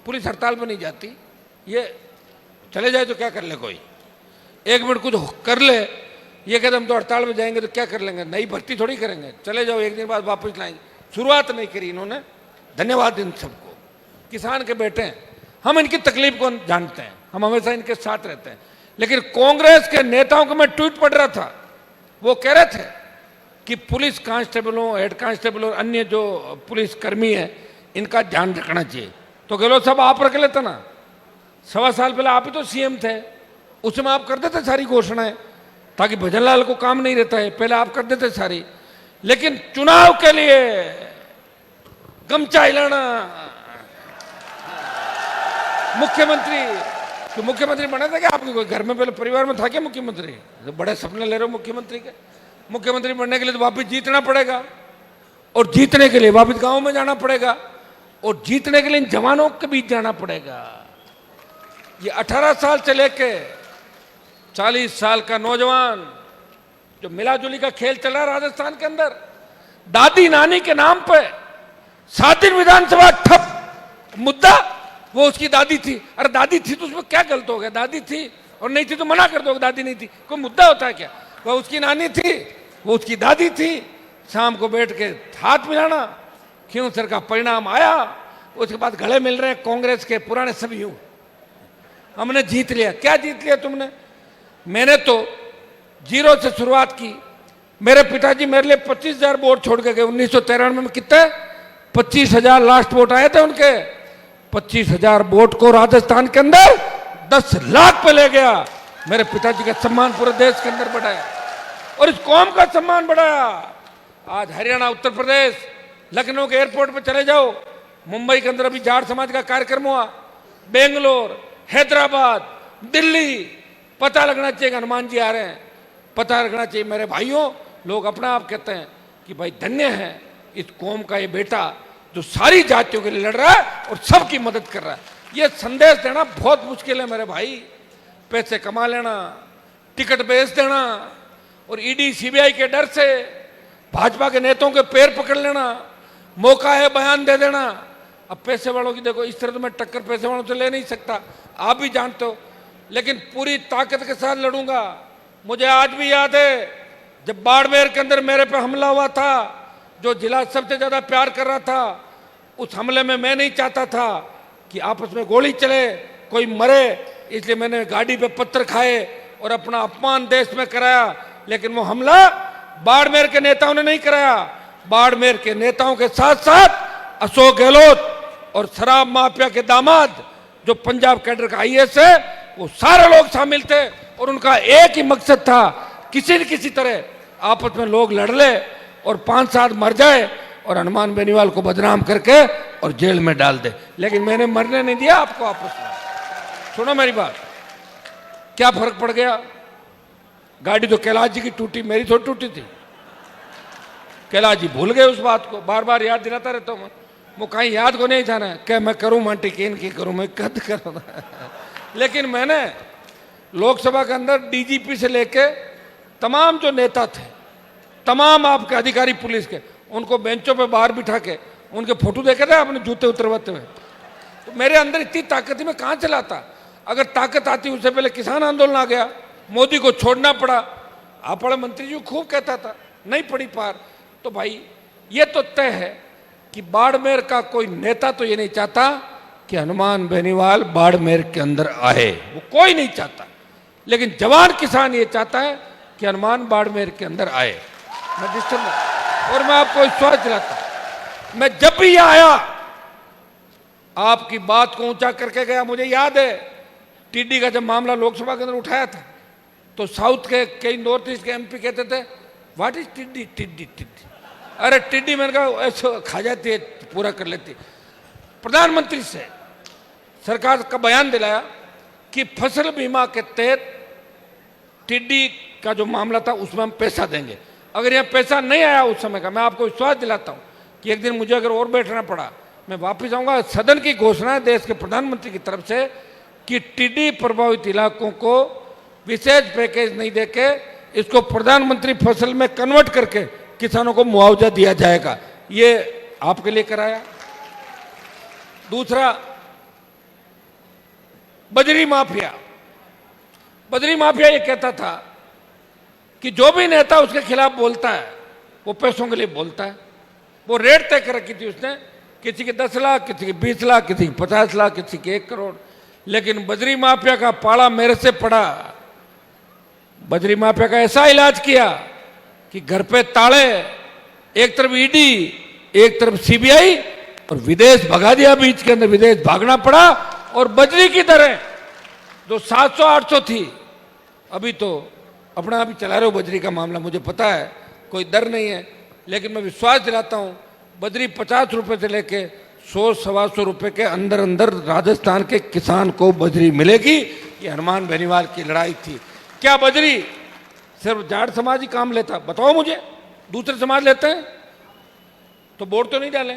पुलिस हड़ताल पर नहीं जाती, ये चले जाए तो क्या कर ले, कोई 1 मिनट कुछ कर ले, ये कहते हम तो हड़ताल में जाएंगे तो क्या कर लेंगे, नई भर्ती थोड़ी करेंगे, चले जाओ 1 दिन बाद वापस लाएंगे। शुरुआत नहीं करी इन्होंने, धन्यवाद इन सबको। किसान के बेटे हैं, हम इनकी तकलीफ को जानते हैं, हम हमेशा इनके साथ रहते हैं। लेकिन कांग्रेस के नेताओं को मैं ट्वीट पढ़ रहा था, वो कह रहे थे कि पुलिस कांस्टेबलों, हेड कांस्टेबल और अन्य जो पुलिस कर्मी हैं, इनका ध्यान रखना चाहिए। तो गहलोत साहब आप रख लेते ना, 1.25 साल पहले आप ही तो सीएम थे, उस समय आप कर देते सारी घोषणाएं, ताकि भजनलाल को काम नहीं रहता है, पहले आप कर देते सारी। लेकिन चुनाव के लिए गमछा हिलाना, मुख्यमंत्री, तो मुख्यमंत्री बना था क्या आपके कोई घर में, पहले परिवार में था क्या मुख्यमंत्री? तो बड़े सपने ले रहे हो मुख्यमंत्री के। मुख्यमंत्री बनने के लिए तो वापिस जीतना पड़ेगा, और जीतने के लिए वापिस गांव में जाना पड़ेगा, और जीतने के लिए इन जवानों के बीच जाना पड़ेगा। ये 18 साल से लेके 40 साल का नौजवान, जो मिलाजुली का खेल चल रहा है राजस्थान के अंदर, दादी नानी के नाम पे 7 दिन विधानसभा ठप। मुद्दा वो उसकी दादी थी। अरे दादी थी तो उसमें क्या गलत हो गया? दादी थी और नहीं थी तो मना कर दो दादी नहीं थी, कोई मुद्दा होता है क्या? वो उसकी नानी थी, वो उसकी दादी थी। शाम को बैठ के हाथ मिलाना, क्यों सर का परिणाम आया। उसके बाद गले मिल रहे हैं कांग्रेस के पुराने सभी। हमने जीत लिया। क्या जीत लिया तुमने? मैंने तो 0 से शुरुआत की। मेरे पिताजी मेरे लिए 25,000 वोट छोड़ के गए। 1993 में कितने? 25,000 लास्ट वोट आए थे उनके। 25,000 वोट को राजस्थान के अंदर 10 लाख पे ले गया। मेरे पिताजी का सम्मान पूरे देश के अंदर बढ़ाया और इस कौम का सम्मान बढ़ाया। आज हरियाणा, उत्तर प्रदेश, लखनऊ के एयरपोर्ट पे चले जाओ, मुंबई के अंदर अभी जाट समाज का कार्यक्रम हुआ, बेंगलोर, हैदराबाद, दिल्ली, पता लगना चाहिए हनुमान जी आ रहे हैं। पता लगना चाहिए मेरे भाइयों। लोग अपना आप कहते हैं कि भाई धन्य है इस कौम का ये बेटा जो सारी जातियों के लिए लड़ रहा है और सबकी मदद कर रहा है। ये संदेश देना बहुत मुश्किल है मेरे भाई। पैसे कमा लेना, टिकट बेच देना और ईडी सीबीआई के डर से भाजपा के नेताओं के पैर पकड़ लेना, मौका है बयान दे देना। अब पैसे वालों की देखो, इस तरह तो मैं टक्कर पैसे वालों से ले नहीं सकता, आप भी जानते हो, लेकिन पूरी ताकत के साथ लड़ूंगा। मुझे आज भी याद है जब बाड़मेर के अंदर मेरे पे हमला हुआ था, जो जिला सबसे ज्यादा प्यार कर रहा था, उस हमले में मैं नहीं चाहता था कि आपस में गोली चले, कोई मरे, इसलिए मैंने गाड़ी पे पत्थर खाए और अपना अपमान देश में कराया। लेकिन वो हमला बाड़मेर के नेताओं ने नहीं कराया। बाड़मेर के नेताओं के साथ साथ अशोक गहलोत और शराब माफिया के दामाद जो पंजाब कैडर का आईएएस है, वो सारे लोग शामिल थे और उनका एक ही मकसद था, किसी न किसी तरह आपस में लोग लड़ ले और 5 साल मर जाए और हनुमान बेनीवाल को बदनाम करके और जेल में डाल दे। लेकिन मैंने मरने नहीं दिया आपको आपस में। सुनो मेरी बात, क्या फर्क पड़ गया? गाड़ी तो कैलाश जी की टूटी, मेरी थोड़ी टूटी थी। कैलाश जी भूल गए उस बात को, बार बार याद दिलाता रहता हूँ। वो कहीं याद को नहीं जाना क्या मैं करूं मांटी केन की करूं, मैं कद करूं। लेकिन मैंने लोकसभा के अंदर डीजीपी से लेके तमाम जो नेता थे, तमाम आपके अधिकारी पुलिस के, उनको बेंचों पे बाहर बिठा के उनके फोटो देखे थे अपने जूते उतरवाते हुए। तो मेरे अंदर इतनी ताकत थी, मैं कहाँ चलाता। अगर ताकत आती, उससे पहले किसान आंदोलन आ गया, मोदी को छोड़ना पड़ा। आप बड़े मंत्री जी खूब कहता था, नहीं पड़ी पार। तो भाई ये तो तय है कि बाड़मेर का कोई नेता तो ये नहीं चाहता कि हनुमान बेनीवाल बाड़मेर के अंदर आए, वो कोई नहीं चाहता। लेकिन जवान किसान ये चाहता है कि हनुमान बाड़मेर के अंदर आए। मैं डिस्टर्ब और मैं आपको विश्वास दिलाता हूं, मैं जब भी यहां आया आपकी बात को ऊंचा करके गया। मुझे याद है टिड्डी का जब मामला लोकसभा के अंदर उठाया था, तो साउथ के कई नॉर्थ ईस्ट के एमपी कहते थे व्हाट इज टिड्डी, टिड्डी टिड्डी। अरे टिड्डी मैंने कहा ऐसे खा जाती है, पूरा कर लेती। प्रधानमंत्री से सरकार का बयान दिलाया कि फसल बीमा के तहत टिड्डी का जो मामला था उसमें हम पैसा देंगे। अगर यह पैसा नहीं आया उस समय का, मैं आपको विश्वास दिलाता हूं कि एक दिन मुझे अगर और बैठना पड़ा, मैं वापस आऊंगा। सदन की घोषणा है देश के प्रधानमंत्री की तरफ से कि टिड्डी प्रभावित इलाकों को विशेष पैकेज नहीं देके इसको प्रधानमंत्री फसल में कन्वर्ट करके किसानों को मुआवजा दिया जाएगा। ये आपके लिए कराया। दूसरा, बजरी माफिया। बजरी माफिया ये कहता था कि जो भी नेता उसके खिलाफ बोलता है वो पैसों के लिए बोलता है। वो रेट तय कर रखी थी उसने, किसी के 10 लाख, किसी के 20 लाख, किसी के 50 लाख, किसी के 1 करोड़। लेकिन बजरी माफिया का पाला मेरे से पड़ा। बजरी माफिया का ऐसा इलाज किया कि घर पे ताले, एक तरफ ईडी, एक तरफ सीबीआई, और विदेश भगा दिया। बीच के अंदर विदेश भागना पड़ा। और बजरी की दरें जो 700-800 थी, अभी तो अपना आप ही चला रहे हो बजरी का मामला, मुझे पता है, कोई डर नहीं है। लेकिन मैं विश्वास दिलाता हूं, बजरी 50 रुपए से लेके 100-125 रुपए के अंदर अंदर राजस्थान के किसान को बजरी मिलेगी। ये हनुमान बेनीवाल की लड़ाई थी। क्या बजरी सिर्फ जाट समाज ही काम लेता? बताओ मुझे, दूसरे समाज लेते हैं तो वोट तो नहीं डाले।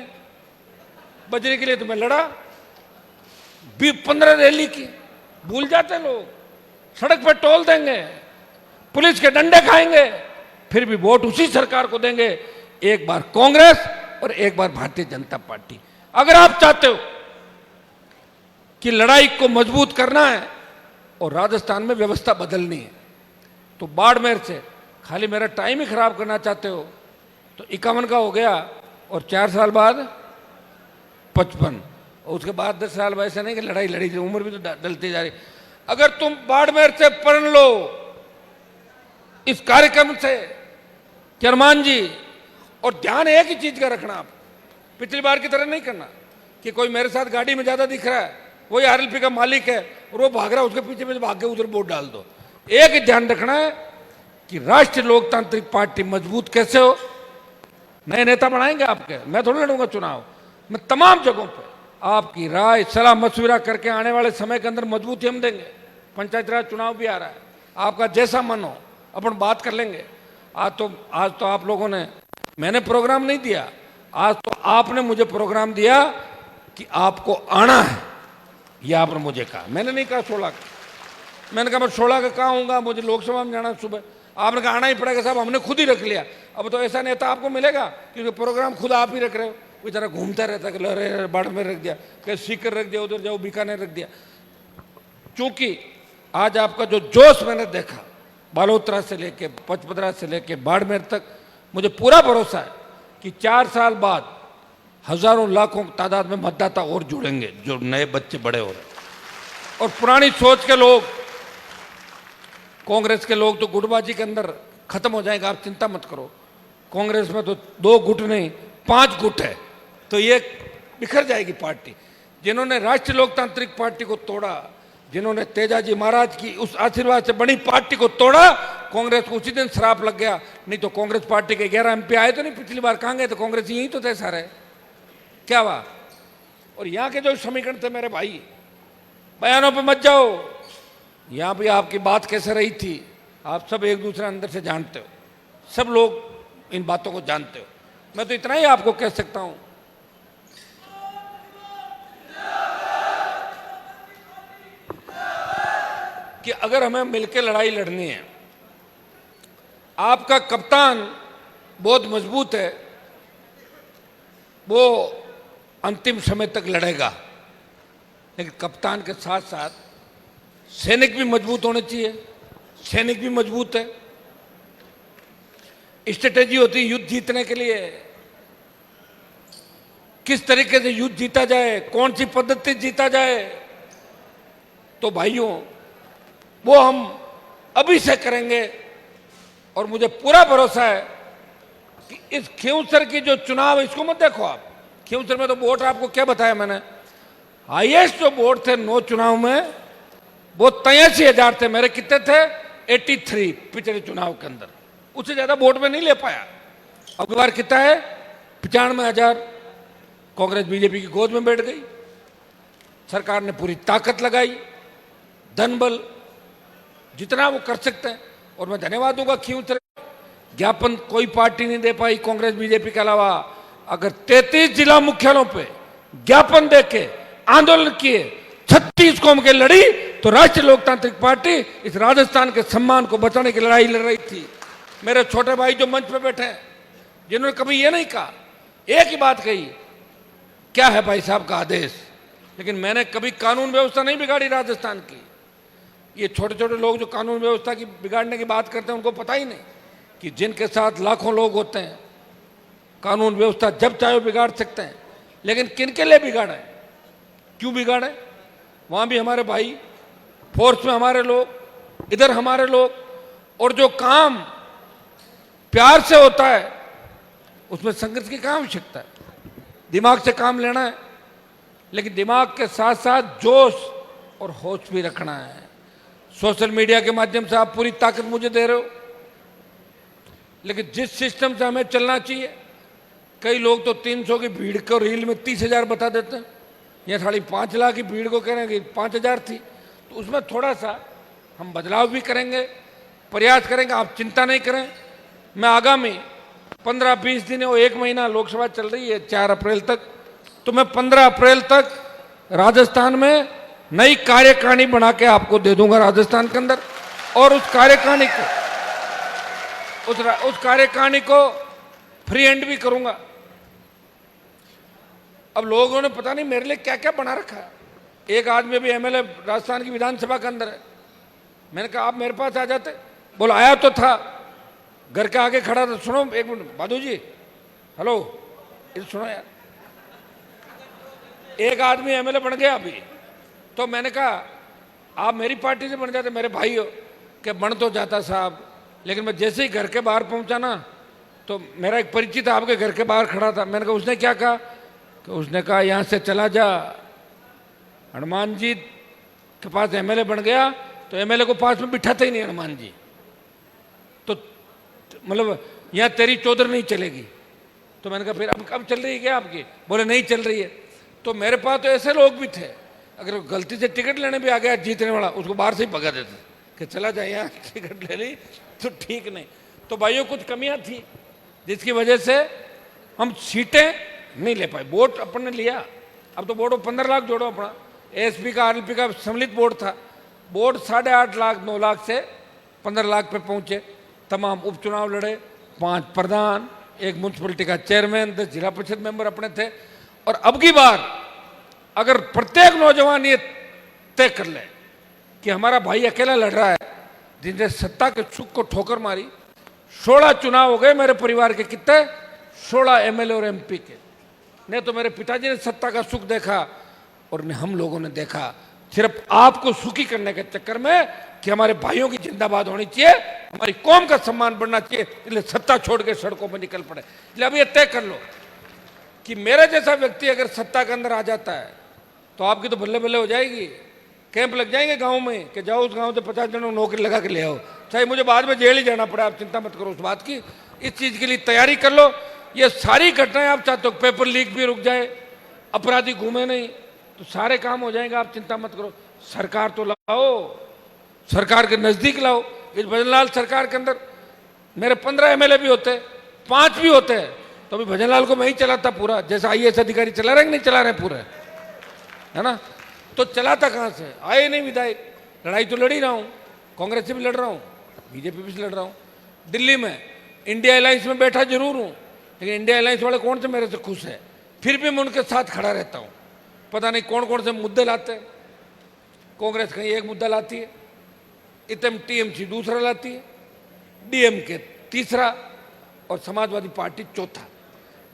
बजरी के लिए तो मैं लड़ा। 15 रैली की, भूल जाते लोग, सड़क पर टोल देंगे, पुलिस के डंडे खाएंगे, फिर भी वोट उसी सरकार को देंगे एक बार कांग्रेस और एक बार भारतीय जनता पार्टी। अगर आप चाहते हो कि लड़ाई को मजबूत करना है और राजस्थान में व्यवस्था बदलनी है, तो बाड़मेर से खाली मेरा टाइम ही खराब करना चाहते हो तो 51 का हो गया और 4 साल बाद 55 और उसके बाद 10 साल बाद। ऐसा नहीं कि लड़ाई लड़ी, उम्र भी तो डलती जा रही। अगर तुम बाड़मेर से पढ़ लो इस कार्यक्रम से चरमान जी, और ध्यान एक ही चीज का रखना, आप पिछली बार की तरह नहीं करना कि कोई मेरे साथ गाड़ी में ज्यादा दिख रहा है, वही आरएलपी का मालिक है और वो भाग रहा है, उसके पीछे पीछे भाग के उधर वोट डाल दो। एक ही ध्यान रखना है कि राष्ट्रीय लोकतांत्रिक पार्टी मजबूत कैसे हो। नए नेता बनाएंगे आपके, मैं थोड़ा लड़ूंगा चुनाव, मैं तमाम जगहों पे आपकी राय सलाह मशविरा करके आने वाले समय के अंदर मजबूती हम देंगे। पंचायत राज चुनाव भी आ रहा है, आपका जैसा मन हो अपन बात कर लेंगे। आज तो आप लोगों ने, मैंने प्रोग्राम नहीं दिया, आज तो आपने मुझे प्रोग्राम दिया कि आपको आना है, यह आपने मुझे कहा। मैंने नहीं कहा 16 का, मैंने कहा मैं 16 का कहाँ हूँगा, मुझे लोकसभा में जाना सुबह। आपने कहा आना ही पड़ेगा साहब, हमने खुद ही रख लिया। अब तो ऐसा नेता आपको मिलेगा क्योंकि प्रोग्राम खुद आप ही रख रहे हो। बेचारा घूमता रहता है कि लहरे बाड़मेर रख दिया, कहीं सीकर रख दिया, उधर जाओ बीकानेर रख दिया। चूंकि आज आपका जो जोश मैंने देखा बालोतरा से लेके पचपदरा से लेके बाड़मेर तक, मुझे पूरा भरोसा है कि 4 साल बाद हजारों लाखों तादाद में मतदाता और जुड़ेंगे, जो नए बच्चे बड़े हो रहे। और पुरानी सोच के लोग, कांग्रेस के लोग तो गुटबाजी के अंदर खत्म हो जाएगा, आप चिंता मत करो। कांग्रेस में तो 2 गुट नहीं 5 गुट है, तो ये बिखर जाएगी पार्टी। जिन्होंने राष्ट्रीय लोकतांत्रिक पार्टी को तोड़ा, जिन्होंने तेजाजी महाराज की उस आशीर्वाद से बड़ी पार्टी को तोड़ा, कांग्रेस को उसी दिन श्राप लग गया। नहीं तो कांग्रेस पार्टी के 11 MP आए तो नहीं पिछली बार, कहां गए? तो कांग्रेस यही तो थे सारे, क्या हुआ? और यहाँ के जो समीकरण थे मेरे भाई, बयानों पे मत जाओ, यहाँ भी आपकी बात कैसे रही थी, आप सब एक दूसरे अंदर से जानते हो, सब लोग इन बातों को जानते हो। मैं तो इतना ही आपको कह सकता हूं कि अगर हमें मिलकर लड़ाई लड़नी है, आपका कप्तान बहुत मजबूत है, वो अंतिम समय तक लड़ेगा, लेकिन कप्तान के साथ साथ सैनिक भी मजबूत होने चाहिए। सैनिक भी मजबूत है, स्ट्रेटेजी होती है युद्ध जीतने के लिए, किस तरीके से युद्ध जीता जाए, कौन सी पद्धति जीता जाए। तो भाइयों, वो हम अभी से करेंगे और मुझे पूरा भरोसा है कि इस खींवसर की जो चुनाव है, इसको मत देखो आप। खींवसर में तो वोट आपको क्या बताया मैंने, हाईएस्ट जो वोट थे 9 चुनाव में वो 83,000 थे। मेरे कितने थे? 83 पिछले चुनाव के अंदर, उससे ज्यादा वोट में नहीं ले पाया। अब की बार कितना है? 95,000। कांग्रेस बीजेपी की गोद में बैठ गई, सरकार ने पूरी ताकत लगाई, धन बल जितना वो कर सकते हैं। और मैं धन्यवाद दूंगा खींवसर, ज्ञापन कोई पार्टी नहीं दे पाई कांग्रेस बीजेपी के अलावा। अगर 33 जिला मुख्यालयों पे ज्ञापन देके आंदोलन किए, 36 कौम के लड़ी, तो राष्ट्रीय लोकतांत्रिक पार्टी इस राजस्थान के सम्मान को बचाने की लड़ाई लड़ रही थी। मेरे छोटे भाई जो मंच पे बैठे हैं, जिन्होंने कभी ये नहीं कहा, एक ही बात कही, क्या है भाई साहब का आदेश, लेकिन मैंने कभी कानून व्यवस्था नहीं बिगाड़ी राजस्थान की। ये छोटे छोटे लोग जो कानून व्यवस्था की बिगाड़ने की बात करते हैं, उनको पता ही नहीं कि जिनके साथ लाखों लोग होते हैं, कानून व्यवस्था जब चाहे बिगाड़ सकते हैं। लेकिन किन के लिए बिगाड़े, क्यों बिगाड़े? वहां भी हमारे भाई, फोर्स में हमारे लोग, इधर हमारे लोग, और जो काम प्यार से होता है उसमें संघर्ष की क्या आवश्यकता है? दिमाग से काम लेना है, लेकिन दिमाग के साथ साथ जोश और होश भी रखना है। सोशल मीडिया के माध्यम से आप पूरी ताकत मुझे दे रहे हो, लेकिन जिस सिस्टम से हमें चलना चाहिए, कई लोग तो 300 की भीड़ को रील में 30,000 बता देते हैं, या 5.5 लाख की भीड़ को कह रहे हैं कि 5,000 थी। तो उसमें थोड़ा सा हम बदलाव भी करेंगे, प्रयास करेंगे, आप चिंता नहीं करें। मैं आगामी 15-20 दिन और 1 महीना, लोकसभा चल रही है 4 अप्रैल तक, तो मैं 15 अप्रैल तक राजस्थान में नई कार्यकारिणी बना के आपको दे दूंगा राजस्थान के अंदर। और उस कार्यकारिणी को फ्री हैंड भी करूंगा। अब लोगों ने पता नहीं मेरे लिए क्या क्या बना रखा है। एक आदमी भी एमएलए राजस्थान की विधानसभा के अंदर है। मैंने कहा आप मेरे पास आ जाते। बोला आया तो था, घर के आगे खड़ा था। सुनो एक मिनट बादू जी, हेलो, इधर सुनो यार। एक आदमी एमएलए बन गया अभी, तो मैंने कहा आप मेरी पार्टी से बन जाते, मेरे भाई हो। कि बन तो जाता साहब, लेकिन मैं जैसे ही घर के बाहर पहुंचा ना, तो मेरा एक परिचित आपके घर के बाहर खड़ा था। मैंने कहा उसने क्या कहा? कि उसने कहा यहाँ से चला जा, हनुमान जी के पास एमएलए बन गया तो एमएलए को पास में बिठाते ही नहीं हनुमान जी, तो मतलब यहाँ तेरी चौधर नहीं चलेगी। तो मैंने कहा फिर अब चल रही है क्या आपकी? बोले नहीं चल रही है। तो मेरे पास तो ऐसे लोग भी थे, अगर गलती से टिकट लेने भी आ गया जीतने वाला, उसको बाहर से ही भगा देते कि चला जाए, यहाँ टिकट ले ली तो ठीक नहीं। तो भाइयों कुछ कमियां थी जिसकी वजह से हम सीटें नहीं ले पाए। वोट अपन ने लिया, अब तो वोट 15 लाख जोड़ो अपना। एसपी का आरएलपी का सम्मिलित वोट था, वोट 8.5 लाख 9 लाख से 15 लाख पे पहुंचे। तमाम उपचुनाव लड़े, 5 प्रधान, एक म्यूनसिपलिटी का चेयरमैन, 10 जिला परिषद मेंबर अपने थे। और अब की बार अगर प्रत्येक नौजवान ये तय कर ले कि हमारा भाई अकेला लड़ रहा है, जिनसे सत्ता के सुख को ठोकर मारी। 16 चुनाव हो गए मेरे परिवार के, कितने? 16 एमएलए और एमपी के। नहीं तो मेरे पिताजी ने सत्ता का सुख देखा और हम लोगों ने देखा सिर्फ आपको सुखी करने के चक्कर में कि हमारे भाइयों की जिंदाबाद होनी चाहिए, हमारी कौम का सम्मान बढ़ना चाहिए, इसलिए सत्ता छोड़ के सड़कों पर निकल पड़े। इसलिए अब ये तय कर लो कि मेरे जैसा व्यक्ति अगर सत्ता के अंदर आ जाता है तो आपकी तो बल्ले बल्ले हो जाएगी। कैंप लग जाएंगे गांव में कि जाओ उस गांव से 50 जनों को नौकरी लगा के ले आओ, चाहे मुझे बाद में जेल ही जाना पड़े, आप चिंता मत करो उस बात की। इस चीज के लिए तैयारी कर लो। ये सारी घटनाएं आप चाहते हो पेपर लीक भी रुक जाए, अपराधी घूमे नहीं, तो सारे काम हो जाएंगे, आप चिंता मत करो। सरकार तो लाओ, सरकार के नजदीक लाओ। इस भजनलाल सरकार के अंदर मेरे 15 एमएलए भी होते, 5 भी होते हैं, तो अभी भजनलाल को मैं ही चलाता पूरा, जैसा आईएएस अधिकारी चला रहे नहीं चला रहे पूरे, है ना। तो चलाता कहां से? आए नहीं विधायक। लड़ाई तो लड़ ही रहा हूं, कांग्रेस से भी लड़ रहा हूं, बीजेपी से लड़ रहा हूं। दिल्ली में इंडिया अलायंस में बैठा जरूर हूं, लेकिन इंडिया अलायंस वाले कौन से मेरे से खुश है, फिर भी मैं उनके साथ खड़ा रहता हूं। पता नहीं कौन कौन से मुद्दे लाते हैं। कांग्रेस कहीं एक मुद्दा लाती है, इतम टीएमसी दूसरा लाती है, डीएमके तीसरा और समाजवादी पार्टी चौथा।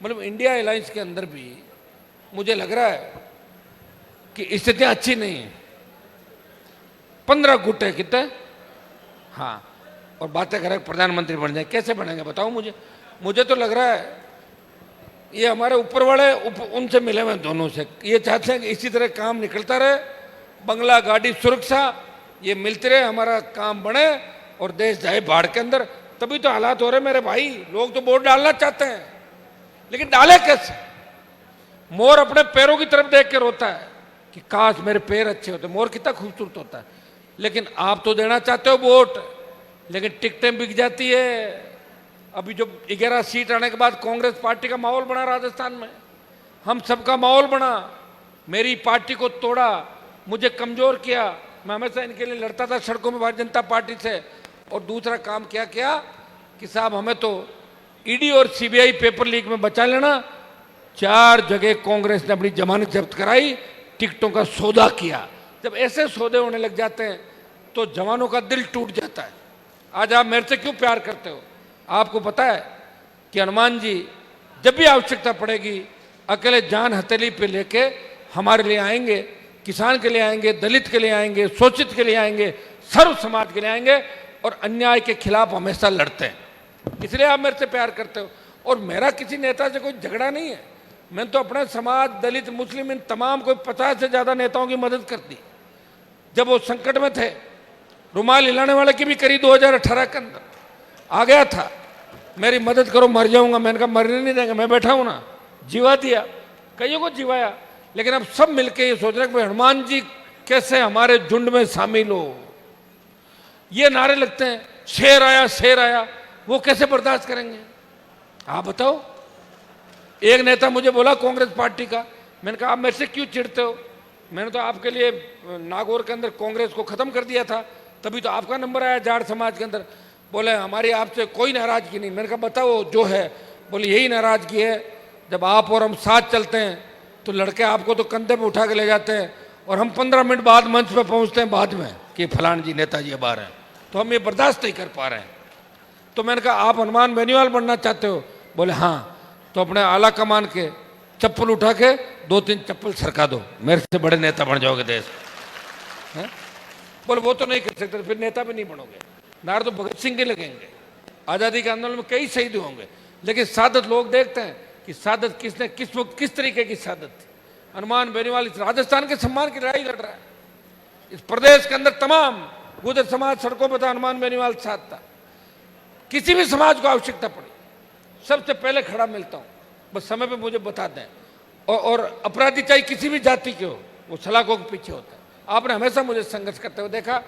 मतलब इंडिया अलायंस के अंदर भी मुझे लग रहा है कि स्थितियां अच्छी नहीं है। 15 गुट है कितने, हाँ, और बातें करें प्रधानमंत्री बन जाए, कैसे बनेंगे बताओ मुझे। मुझे तो लग रहा है ये हमारे ऊपर वाले उनसे मिले हुए दोनों से, ये चाहते हैं कि इसी तरह काम निकलता रहे, बंगला गाड़ी सुरक्षा ये मिलते रहे, हमारा काम बने और देश जाए बाढ़ के अंदर। तभी तो हालात हो रहे मेरे भाई। लोग तो वोट डालना चाहते हैं, लेकिन डाले कैसे? मोर अपने पैरों की तरफ देख के रोता है कि काश मेरे पैर अच्छे होते। मोर कितना खूबसूरत होता है, लेकिन आप तो देना चाहते हो वोट, लेकिन टिकटें बिक जाती है। अभी जो 11 सीट आने के बाद कांग्रेस पार्टी का माहौल बना राजस्थान में, हम सबका माहौल बना, मेरी पार्टी को तोड़ा, मुझे कमजोर किया। मैं हमेशा इनके लिए लड़ता था सड़कों में भारतीय जनता पार्टी से। और दूसरा काम क्या किया कि साहब हमें तो ईडी और सीबीआई पेपर लीक में बचा लेना। 4 जगह कांग्रेस ने अपनी जमानत जब्त कराई, टिकटों का सौदा किया। जब ऐसे सौदे होने लग जाते हैं तो जवानों का दिल टूट जाता है। आज आप मेरे से क्यों प्यार करते हो? आपको पता है कि हनुमान जी जब भी आवश्यकता पड़ेगी अकेले जान हथेली पे लेके हमारे लिए आएंगे, किसान के लिए आएंगे, दलित के लिए आएंगे, शोषित के लिए आएंगे, सर्व समाज के लिए आएंगे और अन्याय के खिलाफ हमेशा लड़ते हैं। इसलिए आप मेरे से प्यार करते हो। और मेरा किसी नेता से कोई झगड़ा नहीं है। मैंने तो अपने समाज, दलित, मुस्लिम, इन तमाम कोई 50 से ज्यादा नेताओं की मदद कर दी जब वो संकट में थे। रुमाल हिलाने वाले की भी करी 2018 के अंदर आ गया था, मेरी मदद करो मर जाऊंगा। मैंने कहा मरने नहीं देंगे, मैं बैठा हूं ना। जीवा दिया, कईयों को जीवाया। लेकिन अब सब मिलके ये सोच रहे हैं कि हनुमान जी कैसे हमारे झुंड में शामिल हो। ये नारे लगते हैं, शेर आया शेर आया, वो कैसे बर्दाश्त करेंगे आप बताओ। एक नेता मुझे बोला कांग्रेस पार्टी का, मैंने कहा आप मेरे से क्यों चिढ़ते हो? मैंने तो आपके लिए नागौर के अंदर कांग्रेस को खत्म कर दिया था, तभी तो आपका नंबर आया जाट समाज के अंदर। बोले हमारी आपसे कोई नाराजगी नहीं। मैंने कहा बताओ जो है। बोले यही नाराजगी है, जब आप और हम साथ चलते हैं तो लड़के आपको तो कंधे पे उठा के ले जाते हैं और हम 15 मिनट बाद मंच पे पहुंचते हैं बाद में कि फलान जी नेताजी बाहर हैं, तो हम ये बर्दाश्त नहीं कर पा रहे हैं। तो मैंने कहा आप हनुमान बेनीवाल बनना चाहते हो? बोले हाँ। तो अपने आला कमान के चप्पल उठा के 2-3 चप्पल सरका दो, मेरे से बड़े नेता बन जाओगे देश। बोले वो तो नहीं कर सकते, फिर नेता भी नहीं बनोगे। नारे तो भगत सिंह के लगेंगे, आज़ादी के आंदोलन में कई शहीद होंगे, लेकिन सादत लोग देखते हैं कि सादत किसने किस वक्त किस तरीके की सादत थी। हनुमान बेनीवाल इस राजस्थान के सम्मान की लड़ाई लड़ रहा है। इस प्रदेश के अंदर तमाम गुर्जर समाज सड़कों पर था, हनुमान बेनीवाल साथ था। किसी भी समाज को आवश्यकता पड़ी सबसे पहले खड़ा मिलता हूं, बस समय पे मुझे बता दें। और अपराधी चाहे किसी भी जाति के हो, वो सलाखों के पीछे होता है। आपने हमेशा मुझे संघर्ष करते हुए देखा।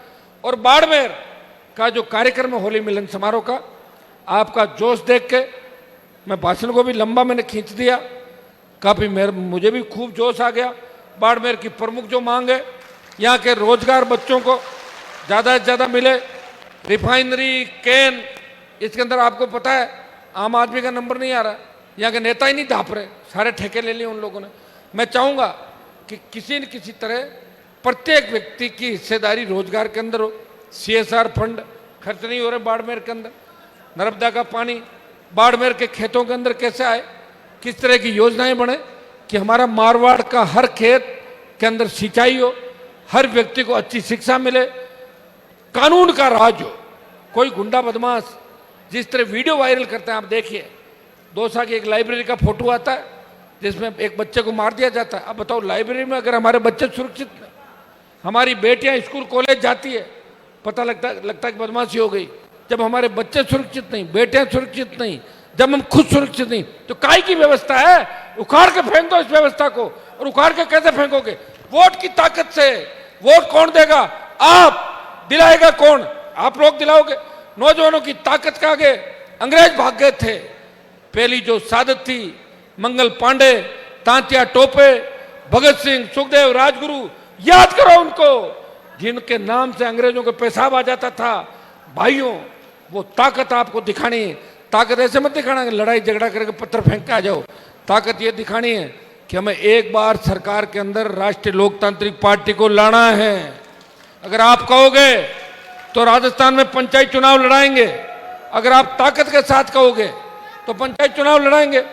और बाड़मेर का जो कार्यक्रम है होली मिलन समारोह का, आपका जोश देख के मैं भाषण को भी लंबा मैंने खींच दिया, काफ़ी मुझे भी खूब जोश आ गया। बाड़मेर की प्रमुख जो मांग है, यहाँ के रोजगार बच्चों को ज़्यादा से ज़्यादा मिले, रिफाइनरी कैन, इसके अंदर आपको पता है आम आदमी का नंबर नहीं आ रहा, यहाँ के नेता ही नहीं धाप रहे, सारे ठेके ले लिए उन लोगों ने। मैं चाहूँगा कि किसी न किसी तरह प्रत्येक व्यक्ति की हिस्सेदारी रोजगार के अंदर हो। CSR फंड खर्च नहीं हो रहे बाड़मेर के अंदर, नर्मदा का पानी बाड़मेर के खेतों के अंदर कैसे आए, किस तरह की योजनाएं बने कि हमारा मारवाड़ का हर खेत के अंदर सिंचाई हो, हर व्यक्ति को अच्छी शिक्षा मिले, कानून का राज हो। कोई गुंडा बदमाश जिस तरह वीडियो वायरल करते हैं, आप देखिए, दौसा की एक लाइब्रेरी का फोटो आता है जिसमें एक बच्चे को मार दिया जाता है। अब बताओ, लाइब्रेरी में अगर हमारे बच्चे सुरक्षित, हमारी बेटियां स्कूल कॉलेज जाती है, पता लगता है कि बदमाशी हो गई। जब हमारे बच्चे सुरक्षित नहीं, बेटियां सुरक्षित नहीं, जब हम खुद सुरक्षित नहीं, तो काय की व्यवस्था है? उखाड़ के फेंक दो इस व्यवस्था को। और उखाड़ के कैसे फेंकोगे? वोट की ताकत से। वोट कौन देगा? आप। दिलाएगा कौन? आप लोग दिलाओगे। नौजवानों की ताकत के आगे अंग्रेज भाग गए थे। पहली जो सादत थी, मंगल पांडे, तांतिया टोपे, भगत सिंह, सुखदेव, राजगुरु, याद करो उनको, जिनके नाम से अंग्रेजों को पेशाब आ जाता था। भाइयों, वो ताकत आपको दिखानी है। ताकत ऐसे मत दिखाना कि लड़ाई झगड़ा करके पत्थर फेंक के आ जाओ। ताकत ये दिखानी है कि हमें एक बार सरकार के अंदर राष्ट्रीय लोकतांत्रिक पार्टी को लाना है। अगर आप कहोगे तो राजस्थान में पंचायत चुनाव लड़ाएंगे, अगर आप ताकत के साथ कहोगे तो पंचायत चुनाव लड़ाएंगे।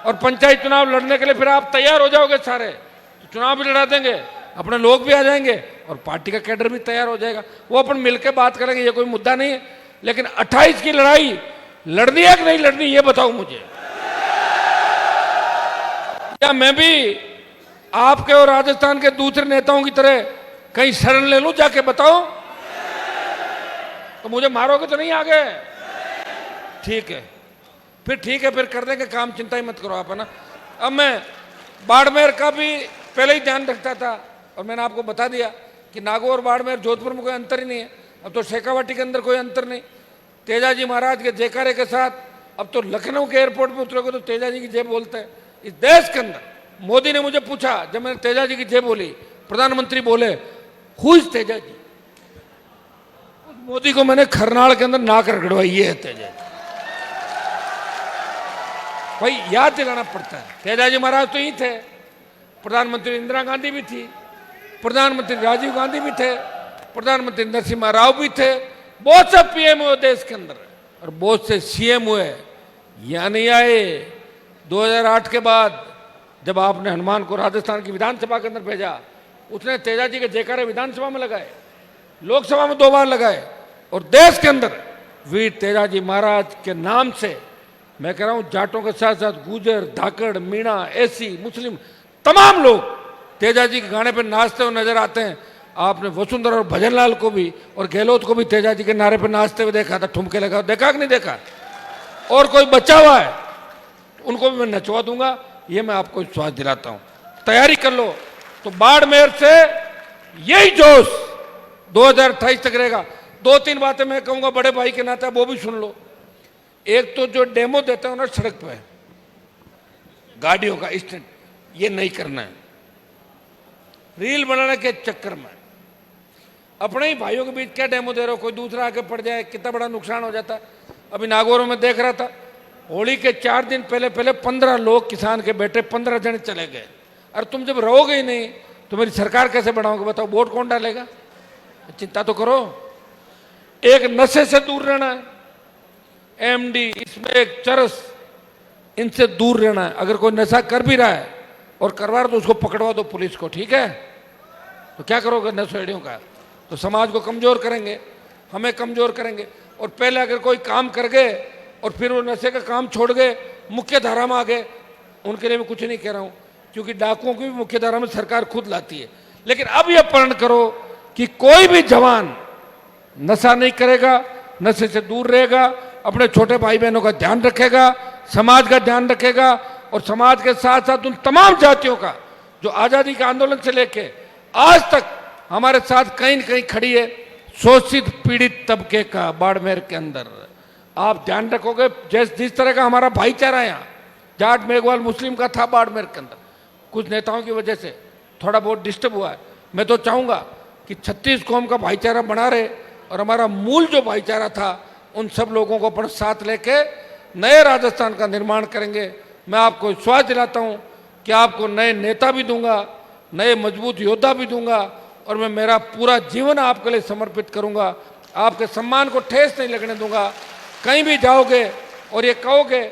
और पंचायत चुनाव लड़ने के लिए फिर आप तैयार हो जाओगे सारे, तो चुनाव भी लड़ा देंगे, अपने लोग भी आ जाएंगे और पार्टी का कैडर भी तैयार हो जाएगा। वो अपन मिलकर बात करेंगे, ये कोई मुद्दा नहीं है। लेकिन 28 की लड़ाई लड़नी है कि नहीं लड़नी, ये बताओ मुझे। क्या मैं भी आपके और राजस्थान के दूसरे नेताओं की तरह कहीं शरण ले लूं जाके? बताओ तो मुझे मारोगे तो नहीं आगे? ठीक है, फिर कर देंगे काम, चिंता ही मत करो आप, है ना। अब मैं बाड़मेर का भी पहले ही ध्यान रखता था और मैंने आपको बता दिया कि नागौर, बाड़मेर, जोधपुर में कोई अंतर ही नहीं है। अब तो शेखावाटी के अंदर कोई अंतर नहीं। तेजाजी महाराज के जयकारे के साथ अब तो लखनऊ के एयरपोर्ट पे उतरोगे तो तेजाजी की जय बोलते हैं। इस देश के अंदर मोदी ने मुझे पूछा, जब मैंने तेजाजी की जय बोली, प्रधानमंत्री बोले हु इज तेजाजी? मोदी को मैंने खरनाल के अंदर नाक रगड़वाई, ये है तेजाजी। भाई याद दिलाना पड़ता है, तेजाजी महाराज तो ही थे, प्रधानमंत्री इंदिरा गांधी भी थी, प्रधानमंत्री राजीव गांधी भी थे, प्रधानमंत्री नरसिम्हा राव भी थे, बहुत से PM हुए देश के अंदर और बहुत से CM हुए। यहाँ नहीं आए 2008 के बाद जब आपने हनुमान को राजस्थान की विधानसभा के अंदर भेजा, उसने तेजाजी के जयकारे विधानसभा में लगाए, लोकसभा में 2 बार लगाए। और देश के अंदर वीर तेजाजी महाराज के नाम से, मैं कह रहा हूँ, जाटों के साथ साथ गुजर, धाकड़, मीणा, SC, मुस्लिम, तमाम लोग तेजाजी के गाने पर नाचते हुए नजर आते हैं। आपने वसुंधरा और भजनलाल को भी और गहलोत को भी तेजाजी के नारे पर नाचते हुए देखा था, ठुमके लगा, देखा कि नहीं देखा? और कोई बचा हुआ है उनको भी मैं नचवा दूंगा, ये मैं आपको विश्वास दिलाता हूं। तैयारी कर लो। तो बाड़मेर से यही जोश 2028 तक रहेगा। 2-3 बातें मैं कहूंगा बड़े भाई के नाते, वो भी सुन लो। एक तो जो डेमो देते हो ना सड़क पे गाड़ियों का स्टैंड, ये नहीं करना है। रील बनाने के चक्कर में अपने ही भाइयों के बीच क्या डेमो दे रहे हो, कोई दूसरा आके पड़ जाए, कितना बड़ा नुकसान हो जाता है। अभी नागौर में देख रहा था, होली के 4 दिन पहले पहले 15 लोग किसान के बेटे 15 जने चले गए। अरे तुम जब रहोगे ही नहीं तो मेरी सरकार कैसे बनाओगे? बताओ, वोट कौन डालेगा? चिंता तो करो। एक नशे से दूर रहना है, एमडी, इसमें एक चरस, इनसे दूर रहना है। अगर कोई नशा कर भी रहा है और करवा रहा तो उसको पकड़वा दो पुलिस को, ठीक है? तो क्या करोगे नशेड़ियों का? तो समाज को कमजोर करेंगे, हमें कमजोर करेंगे। और पहले अगर कोई काम कर गए और फिर वो नशे का काम छोड़ गए, मुख्य धारा में आ गए, उनके लिए मैं कुछ नहीं कह रहा हूं, क्योंकि डाकुओं की भी मुख्य धारा में सरकार खुद लाती है। लेकिन अब यह प्रण करो कि कोई भी जवान नशा नहीं करेगा, नशे से दूर रहेगा, अपने छोटे भाई बहनों का ध्यान रखेगा, समाज का ध्यान रखेगा, और समाज के साथ साथ उन तमाम जातियों का जो आजादी के आंदोलन से लेके आज तक हमारे साथ कहीं न कहीं खड़ी है, शोषित पीड़ित तबके का बाड़मेर के अंदर आप ध्यान रखोगे। जिस तरह का हमारा भाईचारा यहाँ जाट मेघवाल मुस्लिम का था बाड़मेर के अंदर, कुछ नेताओं की वजह से थोड़ा बहुत डिस्टर्ब हुआ है। मैं तो चाहूँगा कि 36 कौम का भाईचारा बना रहे और हमारा मूल जो भाईचारा था उन सब लोगों को अपने साथ लेके नए राजस्थान का निर्माण करेंगे। मैं आपको विश्वास दिलाता हूँ कि आपको नए नेता भी दूंगा, नए मजबूत योद्धा भी दूंगा, और मैं मेरा पूरा जीवन आपके लिए समर्पित करूंगा। आपके सम्मान को ठेस नहीं लगने दूंगा। कहीं भी जाओगे और ये कहोगे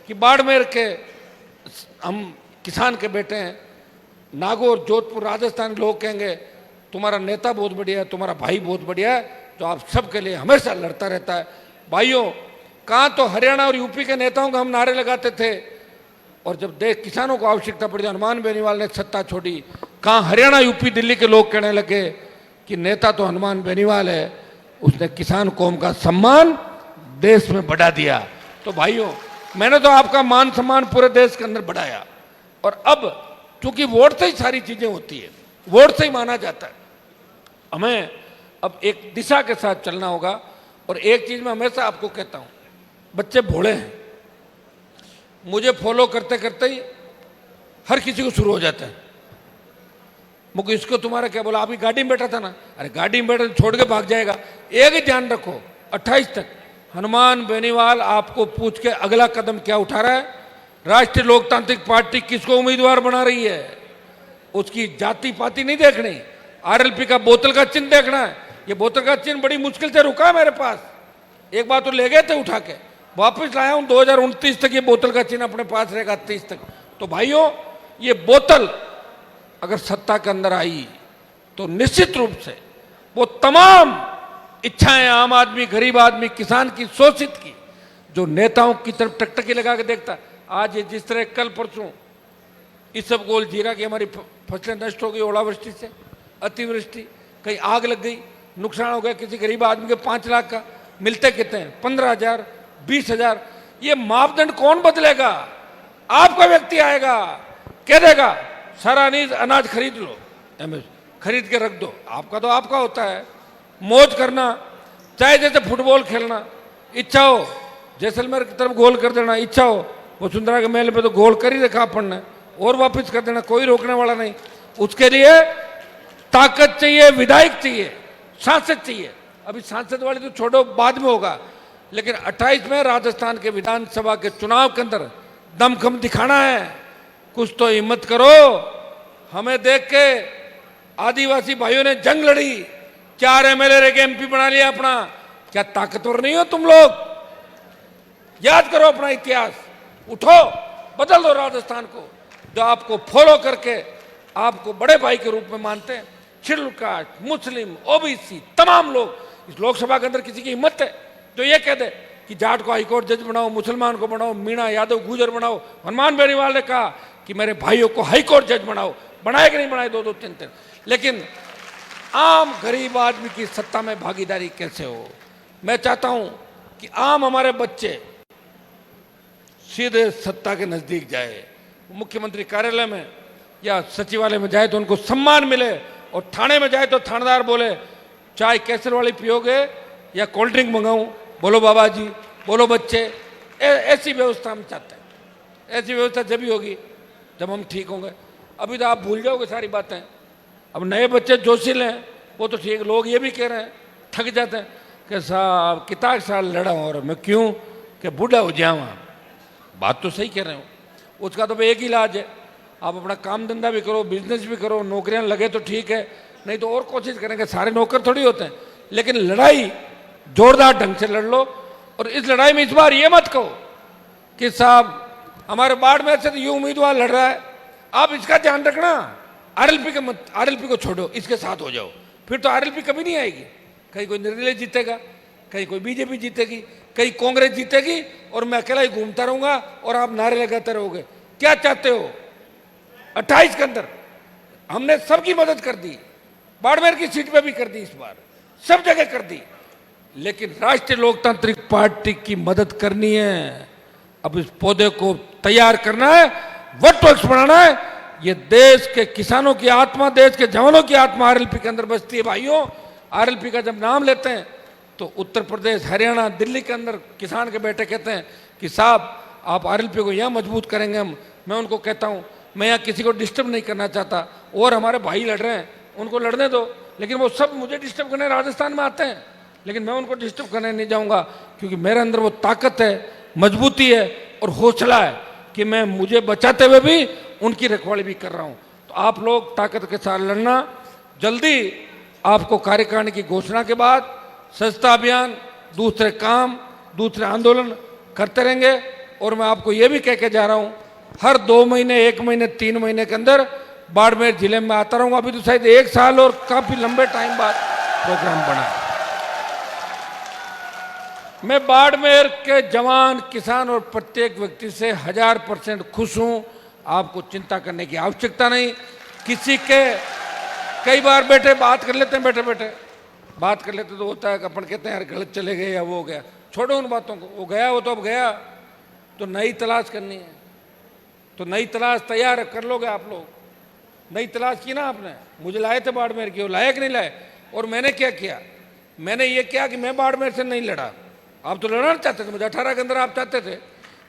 कि बाड़मेर के हम किसान के बेटे हैं, नागौर, जोधपुर, राजस्थान के लोग कहेंगे तुम्हारा नेता बहुत बढ़िया है, तुम्हारा भाई बहुत बढ़िया है, जो आप सबके लिए हमेशा लड़ता रहता है। भाइयों, कहाँ तो हरियाणा और यूपी के नेताओं को हम नारे लगाते थे, और जब देश किसानों को आवश्यकता पड़ी, हनुमान बेनीवाल ने सत्ता छोड़ी, कहाँ हरियाणा, यूपी, दिल्ली के लोग कहने लगे कि नेता तो हनुमान बेनीवाल है, उसने किसान कौम का सम्मान देश में बढ़ा दिया। तो भाइयों, मैंने तो आपका मान सम्मान पूरे देश के अंदर बढ़ाया, और अब चूंकि वोट से ही सारी चीजें होती है, वोट से ही माना जाता है, हमें अब एक दिशा के साथ चलना होगा। और एक चीज मैं हमेशा आपको कहता हूं, बच्चे भोले हैं, मुझे फॉलो करते करते ही हर किसी को शुरू हो जाता है, मुझको इसको तुम्हारा क्या बोला, अभी गाड़ी में बैठा था ना, अरे गाड़ी में बैठा छोड़ के भाग जाएगा। एक ही ध्यान रखो, 28 तक हनुमान बेनीवाल आपको पूछ के अगला कदम क्या उठा रहा है, राष्ट्रीय लोकतांत्रिक पार्टी किसको उम्मीदवार बना रही है, उसकी जाति पाति नहीं देखनी, आरएलपी का बोतल का चिन्ह देखना है। ये बोतल का चिन्ह बड़ी मुश्किल से रुका मेरे पास, एक बार तो ले गए थे उठा के, वापस लाया हूं, 2029 तक ये बोतल का चिन्ह अपने पास रहेगा, 30 तक। तो भाइयों, ये बोतल अगर सत्ता के अंदर आई तो निश्चित रूप से वो तमाम इच्छाएं आम आदमी, गरीब आदमी, किसान की, शोषित की, जो नेताओं की तरफ टकटकी लगा के देखता, आज ये जिस तरह कल परसों इस सब गोल जीरा की हमारी फसलें नष्ट हो गई ओलावृष्टि से, अतिवृष्टि, कहीं आग लग गई, नुकसान हो गया किसी गरीब आदमी के 5 लाख का, मिलते कितने हैं? 15,000, 20,000। ये मापदंड कौन बदलेगा? आपका व्यक्ति आएगा, कह देगा सारा अनाज खरीद लो, खरीद के रख दो, आपका तो आपका होता है। मौज करना, चाहे जैसे फुटबॉल खेलना, इच्छा हो जैसलमेर की तरफ गोल कर देना, इच्छा हो वसुंधरा के मेले पे तो गोल कर ही रखा अपन ने, और वापस कर देना, कोई रोकने वाला नहीं। उसके लिए ताकत चाहिए, विधायक चाहिए, सांसद चाहिए। अभी सांसद वाली तो छोड़ो, बाद में होगा, लेकिन 28 में राजस्थान के विधानसभा के चुनाव के अंदर दमखम दिखाना है। कुछ तो हिम्मत करो। हमें देख के आदिवासी भाइयों ने जंग लड़ी, 4 एमएलए रह के एमपी बना लिया अपना। क्या ताकतवर नहीं हो तुम लोग? याद करो अपना इतिहास, उठो, बदल दो राजस्थान को। जो आपको फॉलो करके आपको बड़े भाई के रूप में मानते हैं, शेड्यूल कास्ट, मुस्लिम, ओबीसी, तमाम लोग, इस लोकसभा के अंदर किसी की हिम्मत है जो ये कह दे कि जाट को हाईकोर्ट जज बनाओ, मुसलमान को बनाओ, मीणा, यादव, गुजर बनाओ। हनुमान बेनीवाल ने कहा कि मेरे भाइयों को हाईकोर्ट जज बनाओ, बनाए कि नहीं बनाए 2-2, 3-3। लेकिन आम गरीब आदमी की सत्ता में भागीदारी कैसे हो? मैं चाहता हूं कि आम हमारे बच्चे सीधे सत्ता के नजदीक जाए, मुख्यमंत्री कार्यालय में या सचिवालय में जाए तो उनको सम्मान मिले, और थाने में जाए तो थानेदार बोले चाय केसर वाली पियोगे या कोल्ड ड्रिंक मंगाऊं? बोलो बाबा जी, बोलो बच्चे। ऐसी व्यवस्था हम चाहते हैं। ऐसी व्यवस्था जब ही होगी जब हम ठीक होंगे। अभी तो आप भूल जाओगे सारी बातें। अब नए बच्चे जोशील हैं, वो तो ठीक, लोग ये भी कह रहे हैं, थक जाते हैं कि साहब कितना साल लड़ा और मैं क्यों कि बूढ़ा हो जाऊँ। बात तो सही कह रहे हो। उसका तो एक ही इलाज है, आप अपना काम धंधा भी करो, बिजनेस भी करो, नौकरियां लगे तो ठीक है, नहीं तो और कोशिश करेंगे। सारे नौकर थोड़ी होते हैं, लेकिन लड़ाई जोरदार ढंग से लड़ लो। और इस लड़ाई में इस बार ये मत कहो कि साहब हमारे बाड़मेर से तो ये उम्मीदवार लड़ रहा है, आप इसका ध्यान रखना, आरएलपी को छोड़ो, इसके साथ हो जाओ। फिर तो आरएलपी कभी नहीं आएगी। कहीं कोई निर्दलीय जीतेगा, कहीं कोई बीजेपी जीतेगी, कहीं कांग्रेस जीतेगी, और मैं अकेला ही घूमता रहूंगा और आप नारे लगाते रहोगे। क्या चाहते हो? 28 के अंदर हमने सबकी मदद कर दी, बाड़मेर की सीट पे भी कर दी, इस बार सब जगह कर दी, लेकिन राष्ट्रीय लोकतांत्रिक पार्टी की मदद करनी है। अब इस पौधे को तैयार करना है, वट वृक्ष बनाना है। ये देश के किसानों की आत्मा, देश के जवानों की आत्मा आरएलपी के अंदर बसती है। भाइयों, आरएलपी का जब नाम लेते हैं तो उत्तर प्रदेश, हरियाणा, दिल्ली के अंदर किसान के बेटे कहते हैं कि साहब आप आरएलपी को यहाँ मजबूत करेंगे हम। मैं उनको कहता हूँ, मैं यहाँ किसी को डिस्टर्ब नहीं करना चाहता, और हमारे भाई लड़ रहे हैं, उनको लड़ने दो, लेकिन वो सब मुझे डिस्टर्ब करने राजस्थान में आते हैं, लेकिन मैं उनको डिस्टर्ब करने नहीं जाऊंगा, क्योंकि मेरे अंदर वो ताकत है, मजबूती है और हौसला है कि मैं मुझे बचाते हुए भी उनकी रखवाली भी कर रहा हूं। तो आप लोग ताकत के साथ लड़ना। जल्दी आपको कार्यकारिणी की घोषणा के बाद स्वच्छता अभियान, दूसरे काम, दूसरे आंदोलन करते रहेंगे। और मैं आपको ये भी कह के जा रहा हूं, हर 2 महीने, 1 महीने, 3 महीने के अंदर बाड़मेर जिले में आता रहूंगा। अभी तो शायद 1 साल और काफी लंबे टाइम बाद प्रोग्राम बना। मैं बाड़मेर के जवान, किसान और प्रत्येक व्यक्ति से 1000% खुश हूं। आपको चिंता करने की आवश्यकता नहीं। किसी के कई बार बैठे बात कर लेते हैं, बैठे बैठे बात कर लेते तो होता है कि अपन कहते हैं यार गलत चले गए या वो हो गया। छोड़ो उन बातों को, वो गया, वो तो अब गया। तो नई तलाश करनी है, तो नई तलाश तैयार कर लोगे आप लोग। नई तलाश की ना आपने, मुझे लाए थे बाड़मेर की, वो लाए कि नहीं लाए? और मैंने क्या किया? मैंने ये किया कि मैं बाड़मेर से नहीं लड़ा। आप तो लड़ना चाहते थे मुझे 18 के अंदर, आप चाहते थे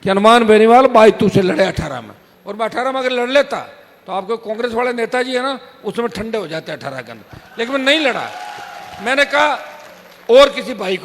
कि हनुमान बेनीवाल 22 से लड़े 18 में, और मैं 18 में अगर लड़ लेता तो आपके कांग्रेस वाले नेताजी है ना, उसमें ठंडे हो जाते 18 के अंदर, लेकिन मैं नहीं लड़ा। मैंने कहा और किसी भाई को